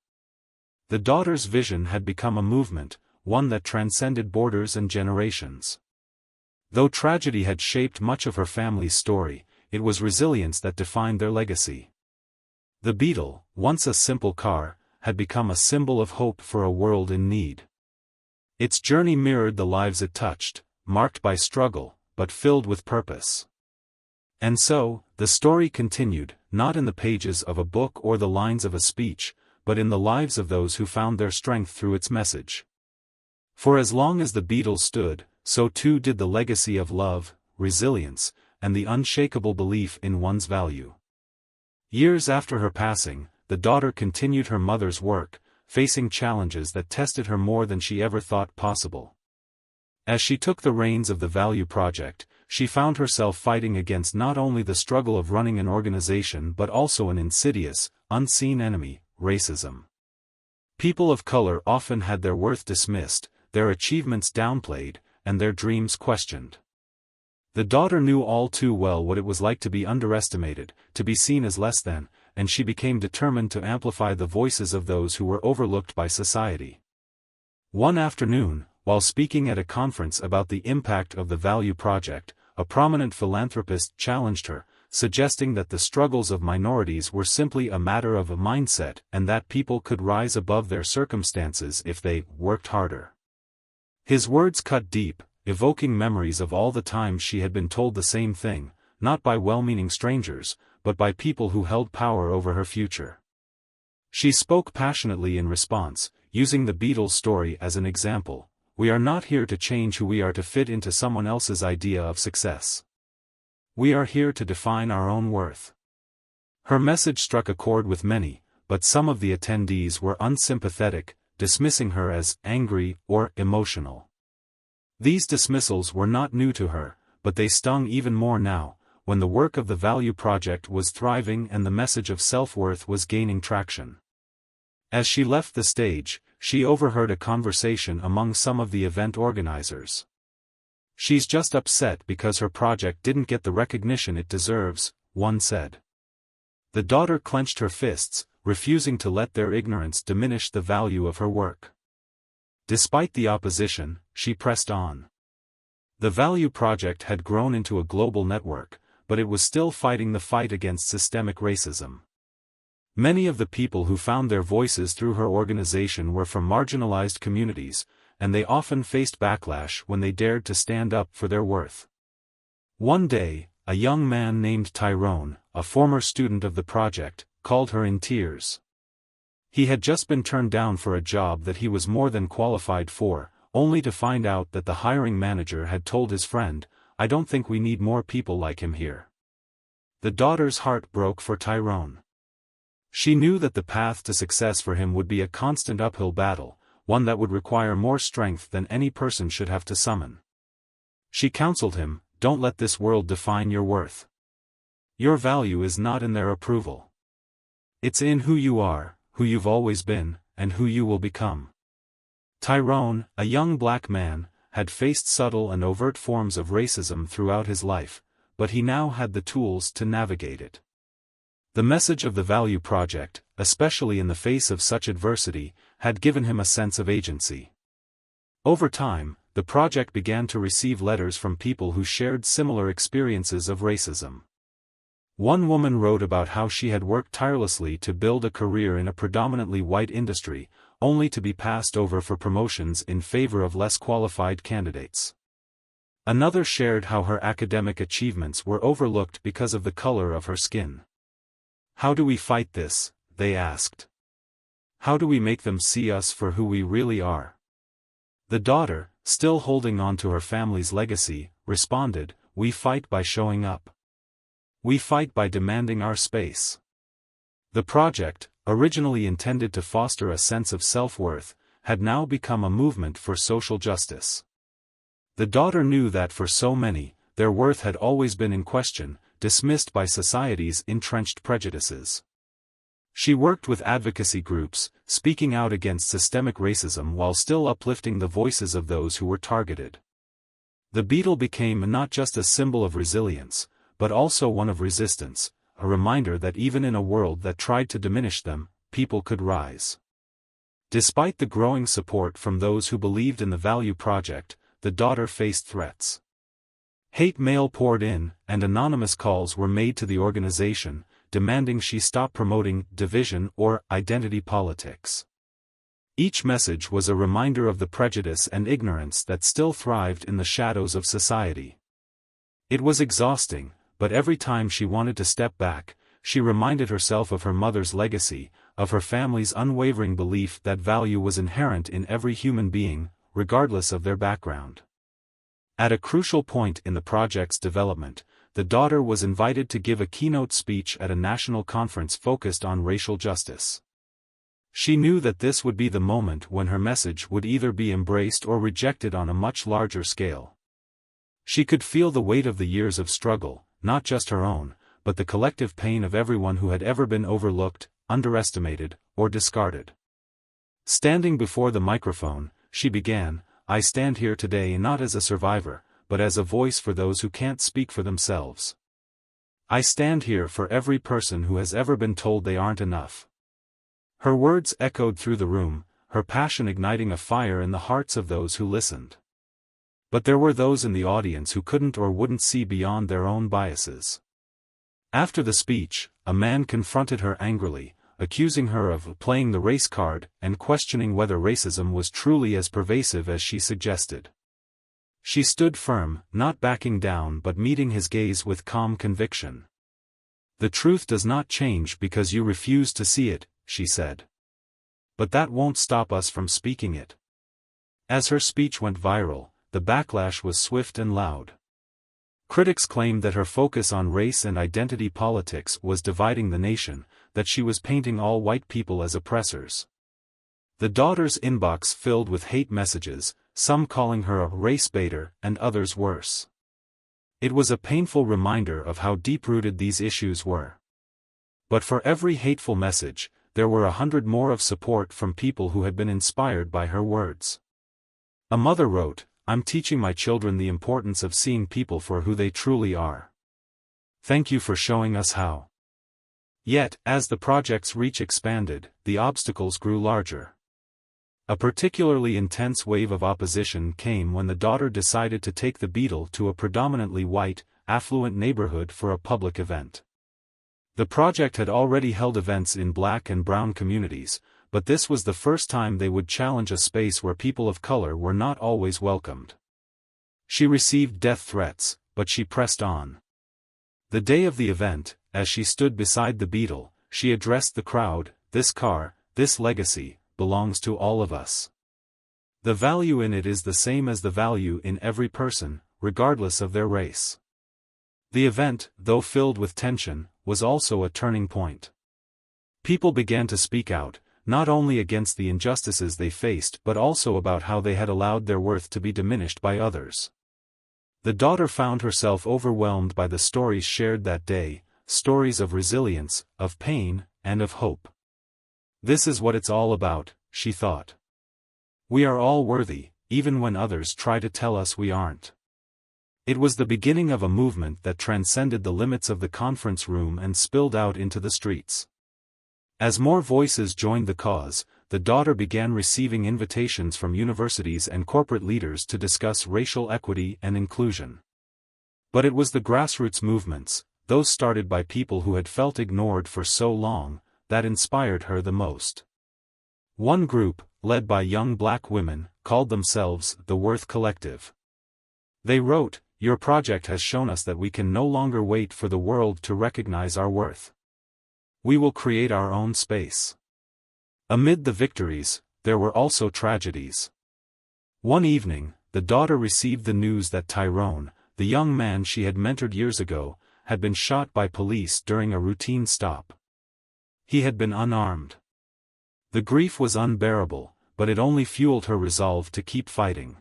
The daughter's vision had become a movement, one that transcended borders and generations. Though tragedy had shaped much of her family's story, it was resilience that defined their legacy. The Beetle, once a simple car, had become a symbol of hope for a world in need. Its journey mirrored the lives it touched, marked by struggle, but filled with purpose. And so, the story continued, not in the pages of a book or the lines of a speech, but in the lives of those who found their strength through its message. For as long as the Beetle stood, so too did the legacy of love, resilience, and the unshakable belief in one's value. Years after her passing, the daughter continued her mother's work, facing challenges that tested her more than she ever thought possible. As she took the reins of the Value Project, she found herself fighting against not only the struggle of running an organization but also an insidious, unseen enemy, racism. People of color often had their worth dismissed, their achievements downplayed, and their dreams questioned. The daughter knew all too well what it was like to be underestimated, to be seen as less than, and she became determined to amplify the voices of those who were overlooked by society. One afternoon, while speaking at a conference about the impact of the Value Project, a prominent philanthropist challenged her, suggesting that the struggles of minorities were simply a matter of a mindset and that people could rise above their circumstances if they worked harder. His words cut deep, evoking memories of all the times she had been told the same thing, not by well-meaning strangers, but by people who held power over her future. She spoke passionately in response, using the Beatles story as an example. We are not here to change who we are to fit into someone else's idea of success. We are here to define our own worth. Her message struck a chord with many, but some of the attendees were unsympathetic, dismissing her as angry or emotional. These dismissals were not new to her, but they stung even more now, when the work of the Value Project was thriving and the message of self-worth was gaining traction. As she left the stage, she overheard a conversation among some of the event organizers. "She's just upset because her project didn't get the recognition it deserves," one said. The daughter clenched her fists, refusing to let their ignorance diminish the value of her work. Despite the opposition, she pressed on. The Value Project had grown into a global network, but it was still fighting the fight against systemic racism. Many of the people who found their voices through her organization were from marginalized communities, and they often faced backlash when they dared to stand up for their worth. One day, a young man named Tyrone, a former student of the project, called her in tears. He had just been turned down for a job that he was more than qualified for, only to find out that the hiring manager had told his friend, "I don't think we need more people like him here." The daughter's heart broke for Tyrone. She knew that the path to success for him would be a constant uphill battle, one that would require more strength than any person should have to summon. She counseled him, "Don't let this world define your worth. Your value is not in their approval. It's in who you are, who you've always been, and who you will become." Tyrone, a young black man, had faced subtle and overt forms of racism throughout his life, but he now had the tools to navigate it. The message of the Value Project, especially in the face of such adversity, had given him a sense of agency. Over time, the project began to receive letters from people who shared similar experiences of racism. One woman wrote about how she had worked tirelessly to build a career in a predominantly white industry, only to be passed over for promotions in favor of less qualified candidates. Another shared how her academic achievements were overlooked because of the color of her skin. "How do we fight this?" they asked. "How do we make them see us for who we really are?" The daughter, still holding on to her family's legacy, responded, "We fight by showing up. We fight by demanding our space." The project, originally intended to foster a sense of self-worth, had now become a movement for social justice. The daughter knew that for so many, their worth had always been in question, dismissed by society's entrenched prejudices. She worked with advocacy groups, speaking out against systemic racism while still uplifting the voices of those who were targeted. The Beetle became not just a symbol of resilience, but also one of resistance, a reminder that even in a world that tried to diminish them, people could rise. Despite the growing support from those who believed in the Value Project, the daughter faced threats. Hate mail poured in, and anonymous calls were made to the organization, demanding she stop promoting division or identity politics. Each message was a reminder of the prejudice and ignorance that still thrived in the shadows of society. It was exhausting, but every time she wanted to step back, she reminded herself of her mother's legacy, of her family's unwavering belief that value was inherent in every human being, regardless of their background. At a crucial point in the project's development, the daughter was invited to give a keynote speech at a national conference focused on racial justice. She knew that this would be the moment when her message would either be embraced or rejected on a much larger scale. She could feel the weight of the years of struggle, not just her own, but the collective pain of everyone who had ever been overlooked, underestimated, or discarded. Standing before the microphone, she began, "I stand here today not as a survivor, but as a voice for those who can't speak for themselves. I stand here for every person who has ever been told they aren't enough." Her words echoed through the room, her passion igniting a fire in the hearts of those who listened. But there were those in the audience who couldn't or wouldn't see beyond their own biases. After the speech, a man confronted her angrily, accusing her of playing the race card and questioning whether racism was truly as pervasive as she suggested. She stood firm, not backing down but meeting his gaze with calm conviction. "The truth does not change because you refuse to see it," she said. "But that won't stop us from speaking it." As her speech went viral, the backlash was swift and loud. Critics claimed that her focus on race and identity politics was dividing the nation, that she was painting all white people as oppressors. The daughter's inbox filled with hate messages, some calling her a race baiter and others worse. It was a painful reminder of how deep-rooted these issues were. But for every hateful message, there were 100 more of support from people who had been inspired by her words. A mother wrote, "I'm teaching my children the importance of seeing people for who they truly are. Thank you for showing us how." Yet, as the project's reach expanded, the obstacles grew larger. A particularly intense wave of opposition came when the daughter decided to take the Beetle to a predominantly white, affluent neighborhood for a public event. The project had already held events in black and brown communities, but this was the first time they would challenge a space where people of color were not always welcomed. She received death threats, but she pressed on. The day of the event, as she stood beside the Beetle, she addressed the crowd, "This car, this legacy, belongs to all of us. The value in it is the same as the value in every person, regardless of their race." The event, though filled with tension, was also a turning point. People began to speak out, not only against the injustices they faced but also about how they had allowed their worth to be diminished by others. The daughter found herself overwhelmed by the stories shared that day, stories of resilience, of pain, and of hope. This is what it's all about, she thought. We are all worthy, even when others try to tell us we aren't. It was the beginning of a movement that transcended the limits of the conference room and spilled out into the streets. As more voices joined the cause, the daughter began receiving invitations from universities and corporate leaders to discuss racial equity and inclusion. But it was the grassroots movements, those started by people who had felt ignored for so long, that inspired her the most. One group, led by young black women, called themselves the Worth Collective. They wrote, "Your project has shown us that we can no longer wait for the world to recognize our worth. We will create our own space." Amid the victories, there were also tragedies. One evening, the daughter received the news that Tyrone, the young man she had mentored years ago, had been shot by police during a routine stop. He had been unarmed. The grief was unbearable, but it only fueled her resolve to keep fighting.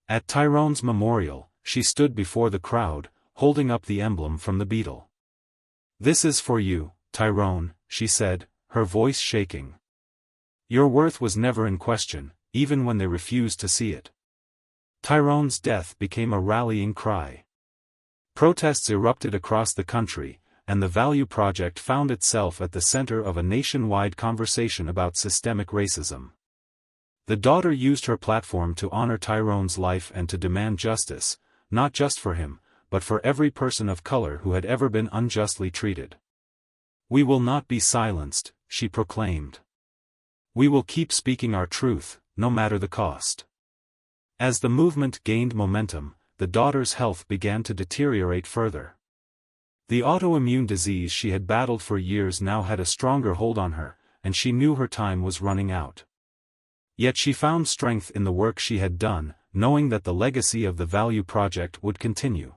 At Tyrone's memorial, she stood before the crowd, holding up the emblem from the Beetle. "This is for you, Tyrone," she said, her voice shaking. "Your worth was never in question, even when they refused to see it." Tyrone's death became a rallying cry. Protests erupted across the country, and the Value Project found itself at the center of a nationwide conversation about systemic racism. The daughter used her platform to honor Tyrone's life and to demand justice, not just for him, but for every person of color who had ever been unjustly treated. "We will not be silenced," she proclaimed. "We will keep speaking our truth, no matter the cost." As the movement gained momentum, the daughter's health began to deteriorate further. The autoimmune disease she had battled for years now had a stronger hold on her, and she knew her time was running out. Yet she found strength in the work she had done, knowing that the legacy of the Value Project would continue.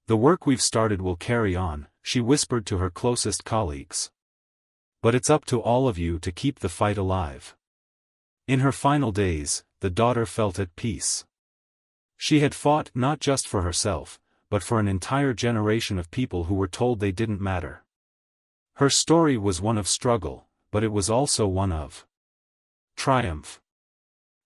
"The work we've started will carry on," she whispered to her closest colleagues. "But it's up to all of you to keep the fight alive." In her final days, the daughter felt at peace. She had fought not just for herself, but for an entire generation of people who were told they didn't matter. Her story was one of struggle, but it was also one of triumph.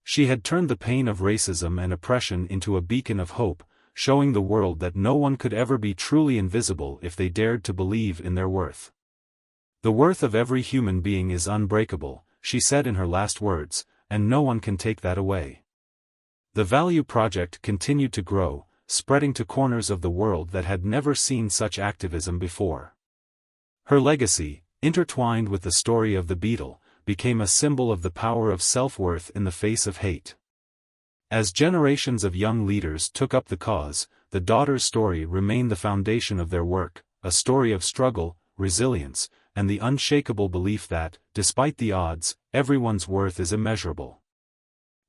She had turned the pain of racism and oppression into a beacon of hope, showing the world that no one could ever be truly invisible if they dared to believe in their worth. "The worth of every human being is unbreakable," she said in her last words, "and no one can take that away." The Value Project continued to grow, spreading to corners of the world that had never seen such activism before. Her legacy, intertwined with the story of the Beetle, became a symbol of the power of self-worth in the face of hate. As generations of young leaders took up the cause, the daughter's story remained the foundation of their work, a story of struggle, resilience, and the unshakable belief that, despite the odds, everyone's worth is immeasurable.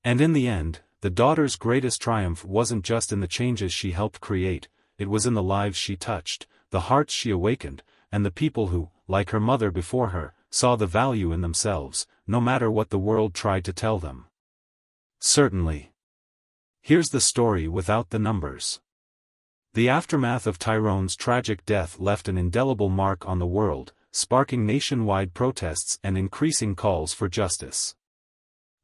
And in the end, the daughter's greatest triumph wasn't just in the changes she helped create, it was in the lives she touched, the hearts she awakened, and the people who, like her mother before her, saw the value in themselves, no matter what the world tried to tell them. Certainly. Here's the story without the numbers. The aftermath of Tyrone's tragic death left an indelible mark on the world, sparking nationwide protests and increasing calls for justice.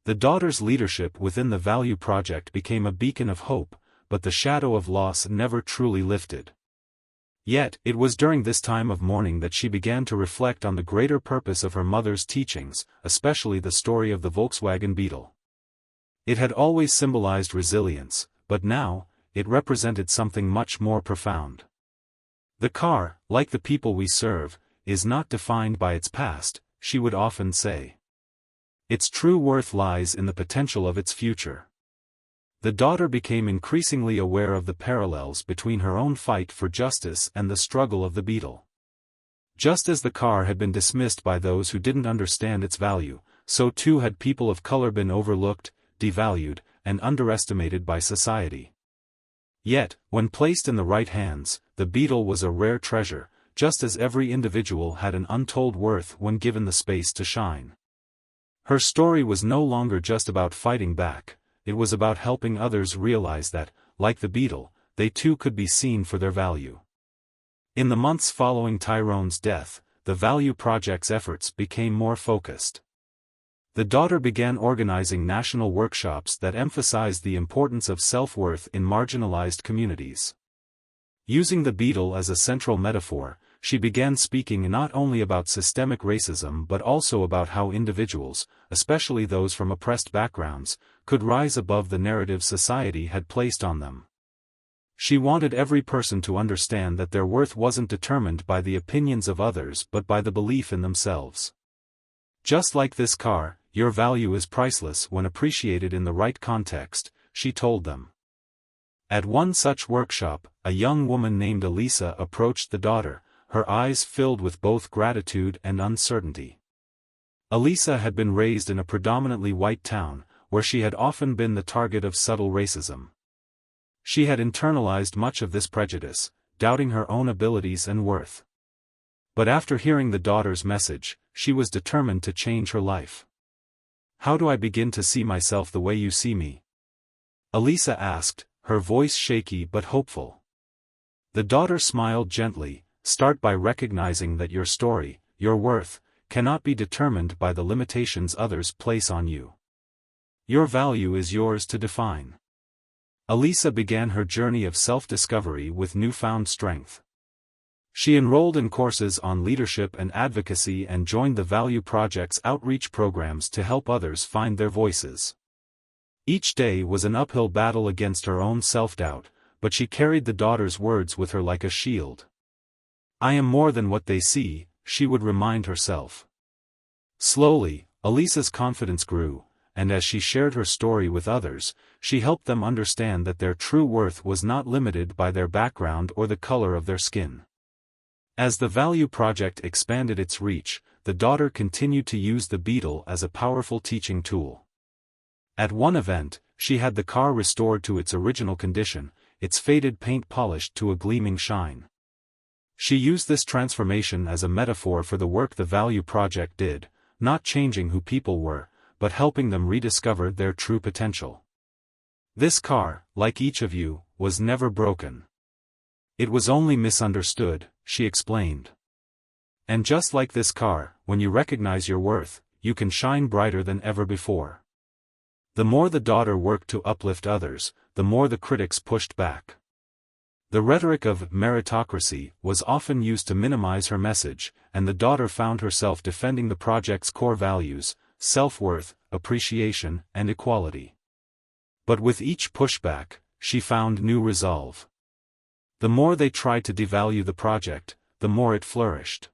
The daughter's leadership within the Value Project became a beacon of hope, but the shadow of loss never truly lifted. Yet, it was during this time of mourning that she began to reflect on the greater purpose of her mother's teachings, especially the story of the Volkswagen Beetle. It had always symbolized resilience, but now, it represented something much more profound. The car, like the people we serve, is not defined by its past, she would often say. Its true worth lies in the potential of its future. The daughter became increasingly aware of the parallels between her own fight for justice and the struggle of the Beetle. Just as the car had been dismissed by those who didn't understand its value, so too had people of color been overlooked, devalued, and underestimated by society. Yet, when placed in the right hands, the Beetle was a rare treasure, just as every individual had an untold worth when given the space to shine. Her story was no longer just about fighting back, it was about helping others realize that, like the Beetle, they too could be seen for their value. In the months following Tyrone's death, the Value Project's efforts became more focused. The daughter began organizing national workshops that emphasized the importance of self-worth in marginalized communities. Using the Beetle as a central metaphor, she began speaking not only about systemic racism but also about how individuals, especially those from oppressed backgrounds, could rise above the narrative society had placed on them. She wanted every person to understand that their worth wasn't determined by the opinions of others but by the belief in themselves. Just like this car, your value is priceless when appreciated in the right context, she told them. At one such workshop, a young woman named Elisa approached the daughter, her eyes filled with both gratitude and uncertainty. Elisa had been raised in a predominantly white town, where she had often been the target of subtle racism. She had internalized much of this prejudice, doubting her own abilities and worth. But after hearing the daughter's message, she was determined to change her life. How do I begin to see myself the way you see me? Elisa asked, her voice shaky but hopeful. The daughter smiled gently. Start by recognizing that your story, your worth, cannot be determined by the limitations others place on you. Your value is yours to define. Elisa began her journey of self-discovery with newfound strength. She enrolled in courses on leadership and advocacy and joined the Value Project's outreach programs to help others find their voices. Each day was an uphill battle against her own self-doubt, but she carried the daughter's words with her like a shield. I am more than what they see, she would remind herself. Slowly, Elisa's confidence grew, and as she shared her story with others, she helped them understand that their true worth was not limited by their background or the color of their skin. As the Value Project expanded its reach, the daughter continued to use the Beetle as a powerful teaching tool. At one event, she had the car restored to its original condition, its faded paint polished to a gleaming shine. She used this transformation as a metaphor for the work the Value Project did, not changing who people were, but helping them rediscover their true potential. This car, like each of you, was never broken. It was only misunderstood, she explained. And just like this car, when you recognize your worth, you can shine brighter than ever before. The more the daughter worked to uplift others, the more the critics pushed back. The rhetoric of meritocracy was often used to minimize her message, and the daughter found herself defending the project's core values, self-worth, appreciation, and equality. But with each pushback, she found new resolve. The more they tried to devalue the project, the more it flourished.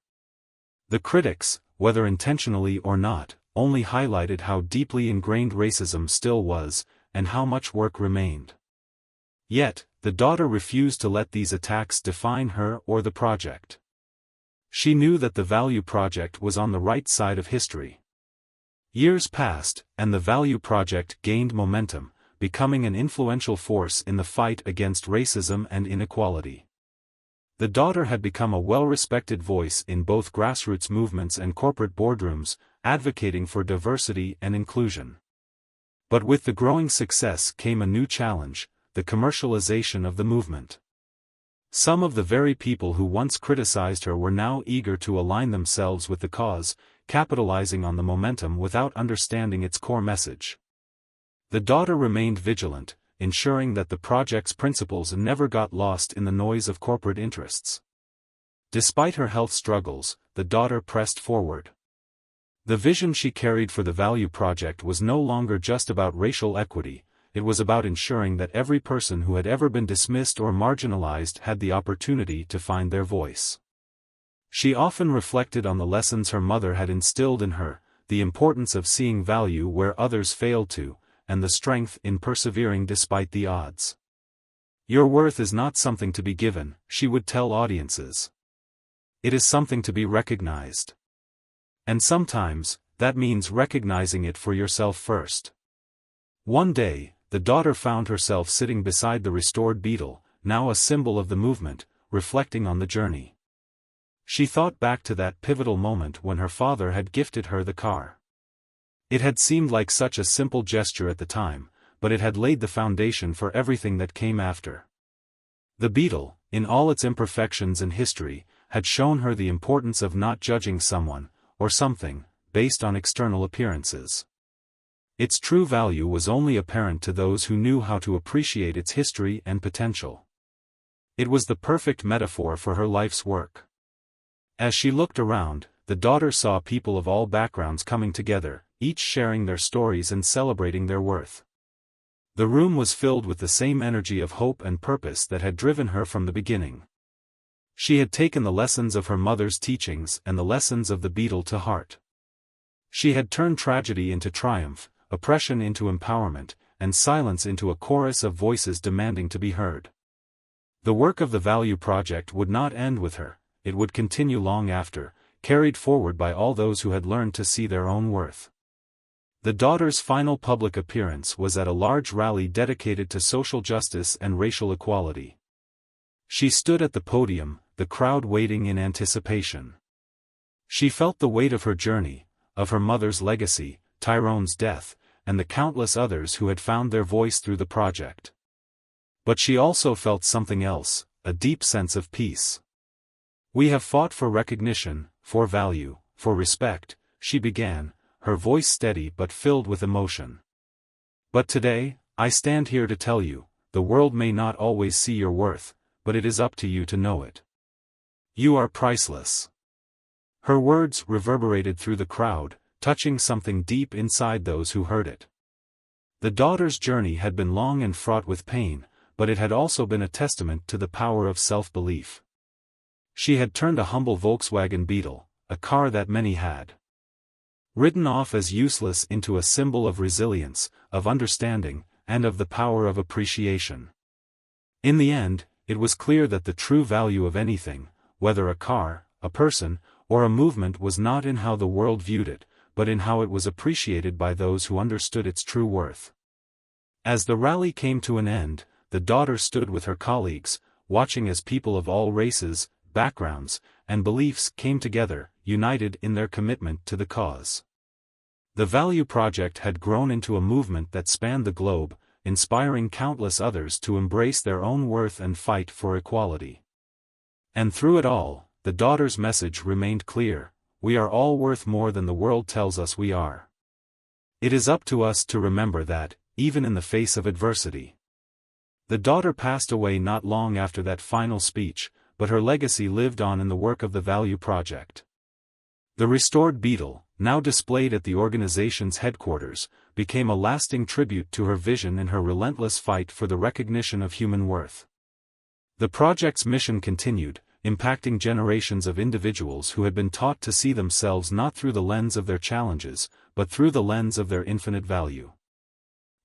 The critics, whether intentionally or not, only highlighted how deeply ingrained racism still was, and how much work remained. Yet, the daughter refused to let these attacks define her or the project. She knew that the value project was on the right side of history. Years passed, and the value project gained momentum, becoming an influential force in the fight against racism and inequality. The daughter had become a well-respected voice in both grassroots movements and corporate boardrooms, advocating for diversity and inclusion. But with the growing success came a new challenge: the commercialization of the movement. Some of the very people who once criticized her were now eager to align themselves with the cause, capitalizing on the momentum without understanding its core message. The daughter remained vigilant, ensuring that the project's principles never got lost in the noise of corporate interests. Despite her health struggles, the daughter pressed forward. The vision she carried for the value project was no longer just about racial equity. It was about ensuring that every person who had ever been dismissed or marginalized had the opportunity to find their voice. She often reflected on the lessons her mother had instilled in her, the importance of seeing value where others failed to, and the strength in persevering despite the odds. "Your worth is not something to be given," she would tell audiences. "It is something to be recognized. And sometimes, that means recognizing it for yourself first." One day, the daughter found herself sitting beside the restored Beetle, now a symbol of the movement, reflecting on the journey. She thought back to that pivotal moment when her father had gifted her the car. It had seemed like such a simple gesture at the time, but it had laid the foundation for everything that came after. The Beetle, in all its imperfections and history, had shown her the importance of not judging someone, or something, based on external appearances. Its true value was only apparent to those who knew how to appreciate its history and potential. It was the perfect metaphor for her life's work. As she looked around, the daughter saw people of all backgrounds coming together, each sharing their stories and celebrating their worth. The room was filled with the same energy of hope and purpose that had driven her from the beginning. She had taken the lessons of her mother's teachings and the lessons of the Beetle to heart. She had turned tragedy into triumph, oppression into empowerment, and silence into a chorus of voices demanding to be heard. The work of the Value Project would not end with her, it would continue long after, carried forward by all those who had learned to see their own worth. The daughter's final public appearance was at a large rally dedicated to social justice and racial equality. She stood at the podium, the crowd waiting in anticipation. She felt the weight of her journey, of her mother's legacy, Tyrone's death, and the countless others who had found their voice through the project. But she also felt something else, a deep sense of peace. "We have fought for recognition, for value, for respect," she began, her voice steady but filled with emotion. "But today, I stand here to tell you, the world may not always see your worth, but it is up to you to know it. You are priceless." Her words reverberated through the crowd, touching something deep inside those who heard it. The daughter's journey had been long and fraught with pain, but it had also been a testament to the power of self-belief. She had turned a humble Volkswagen Beetle, a car that many had written off as useless, into a symbol of resilience, of understanding, and of the power of appreciation. In the end, it was clear that the true value of anything, whether a car, a person, or a movement, was not in how the world viewed it, but in how it was appreciated by those who understood its true worth. As the rally came to an end, the daughter stood with her colleagues, watching as people of all races, backgrounds, and beliefs came together, united in their commitment to the cause. The Value Project had grown into a movement that spanned the globe, inspiring countless others to embrace their own worth and fight for equality. And through it all, the daughter's message remained clear: we are all worth more than the world tells us we are. It is up to us to remember that, even in the face of adversity. The daughter passed away not long after that final speech, but her legacy lived on in the work of the Value Project. The restored Beetle, now displayed at the organization's headquarters, became a lasting tribute to her vision and her relentless fight for the recognition of human worth. The project's mission continued, impacting generations of individuals who had been taught to see themselves not through the lens of their challenges, but through the lens of their infinite value.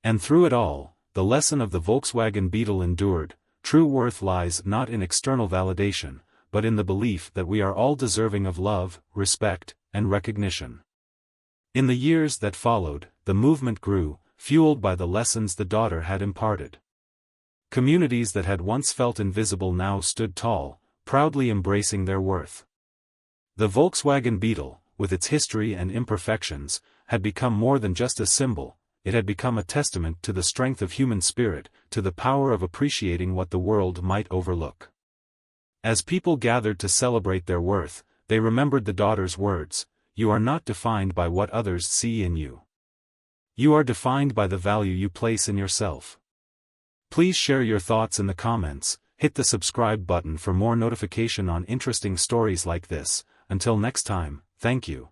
And through it all, the lesson of the Volkswagen Beetle endured. True worth lies not in external validation, but in the belief that we are all deserving of love, respect, and recognition. In the years that followed, the movement grew, fueled by the lessons the daughter had imparted. Communities that had once felt invisible now stood tall, proudly embracing their worth. The Volkswagen Beetle, with its history and imperfections, had become more than just a symbol. It had become a testament to the strength of human spirit, to the power of appreciating what the world might overlook. As people gathered to celebrate their worth, they remembered the daughter's words, "You are not defined by what others see in you. You are defined by the value you place in yourself." Please share your thoughts in the comments, hit the subscribe button for more notification on interesting stories like this. Until next time, thank you.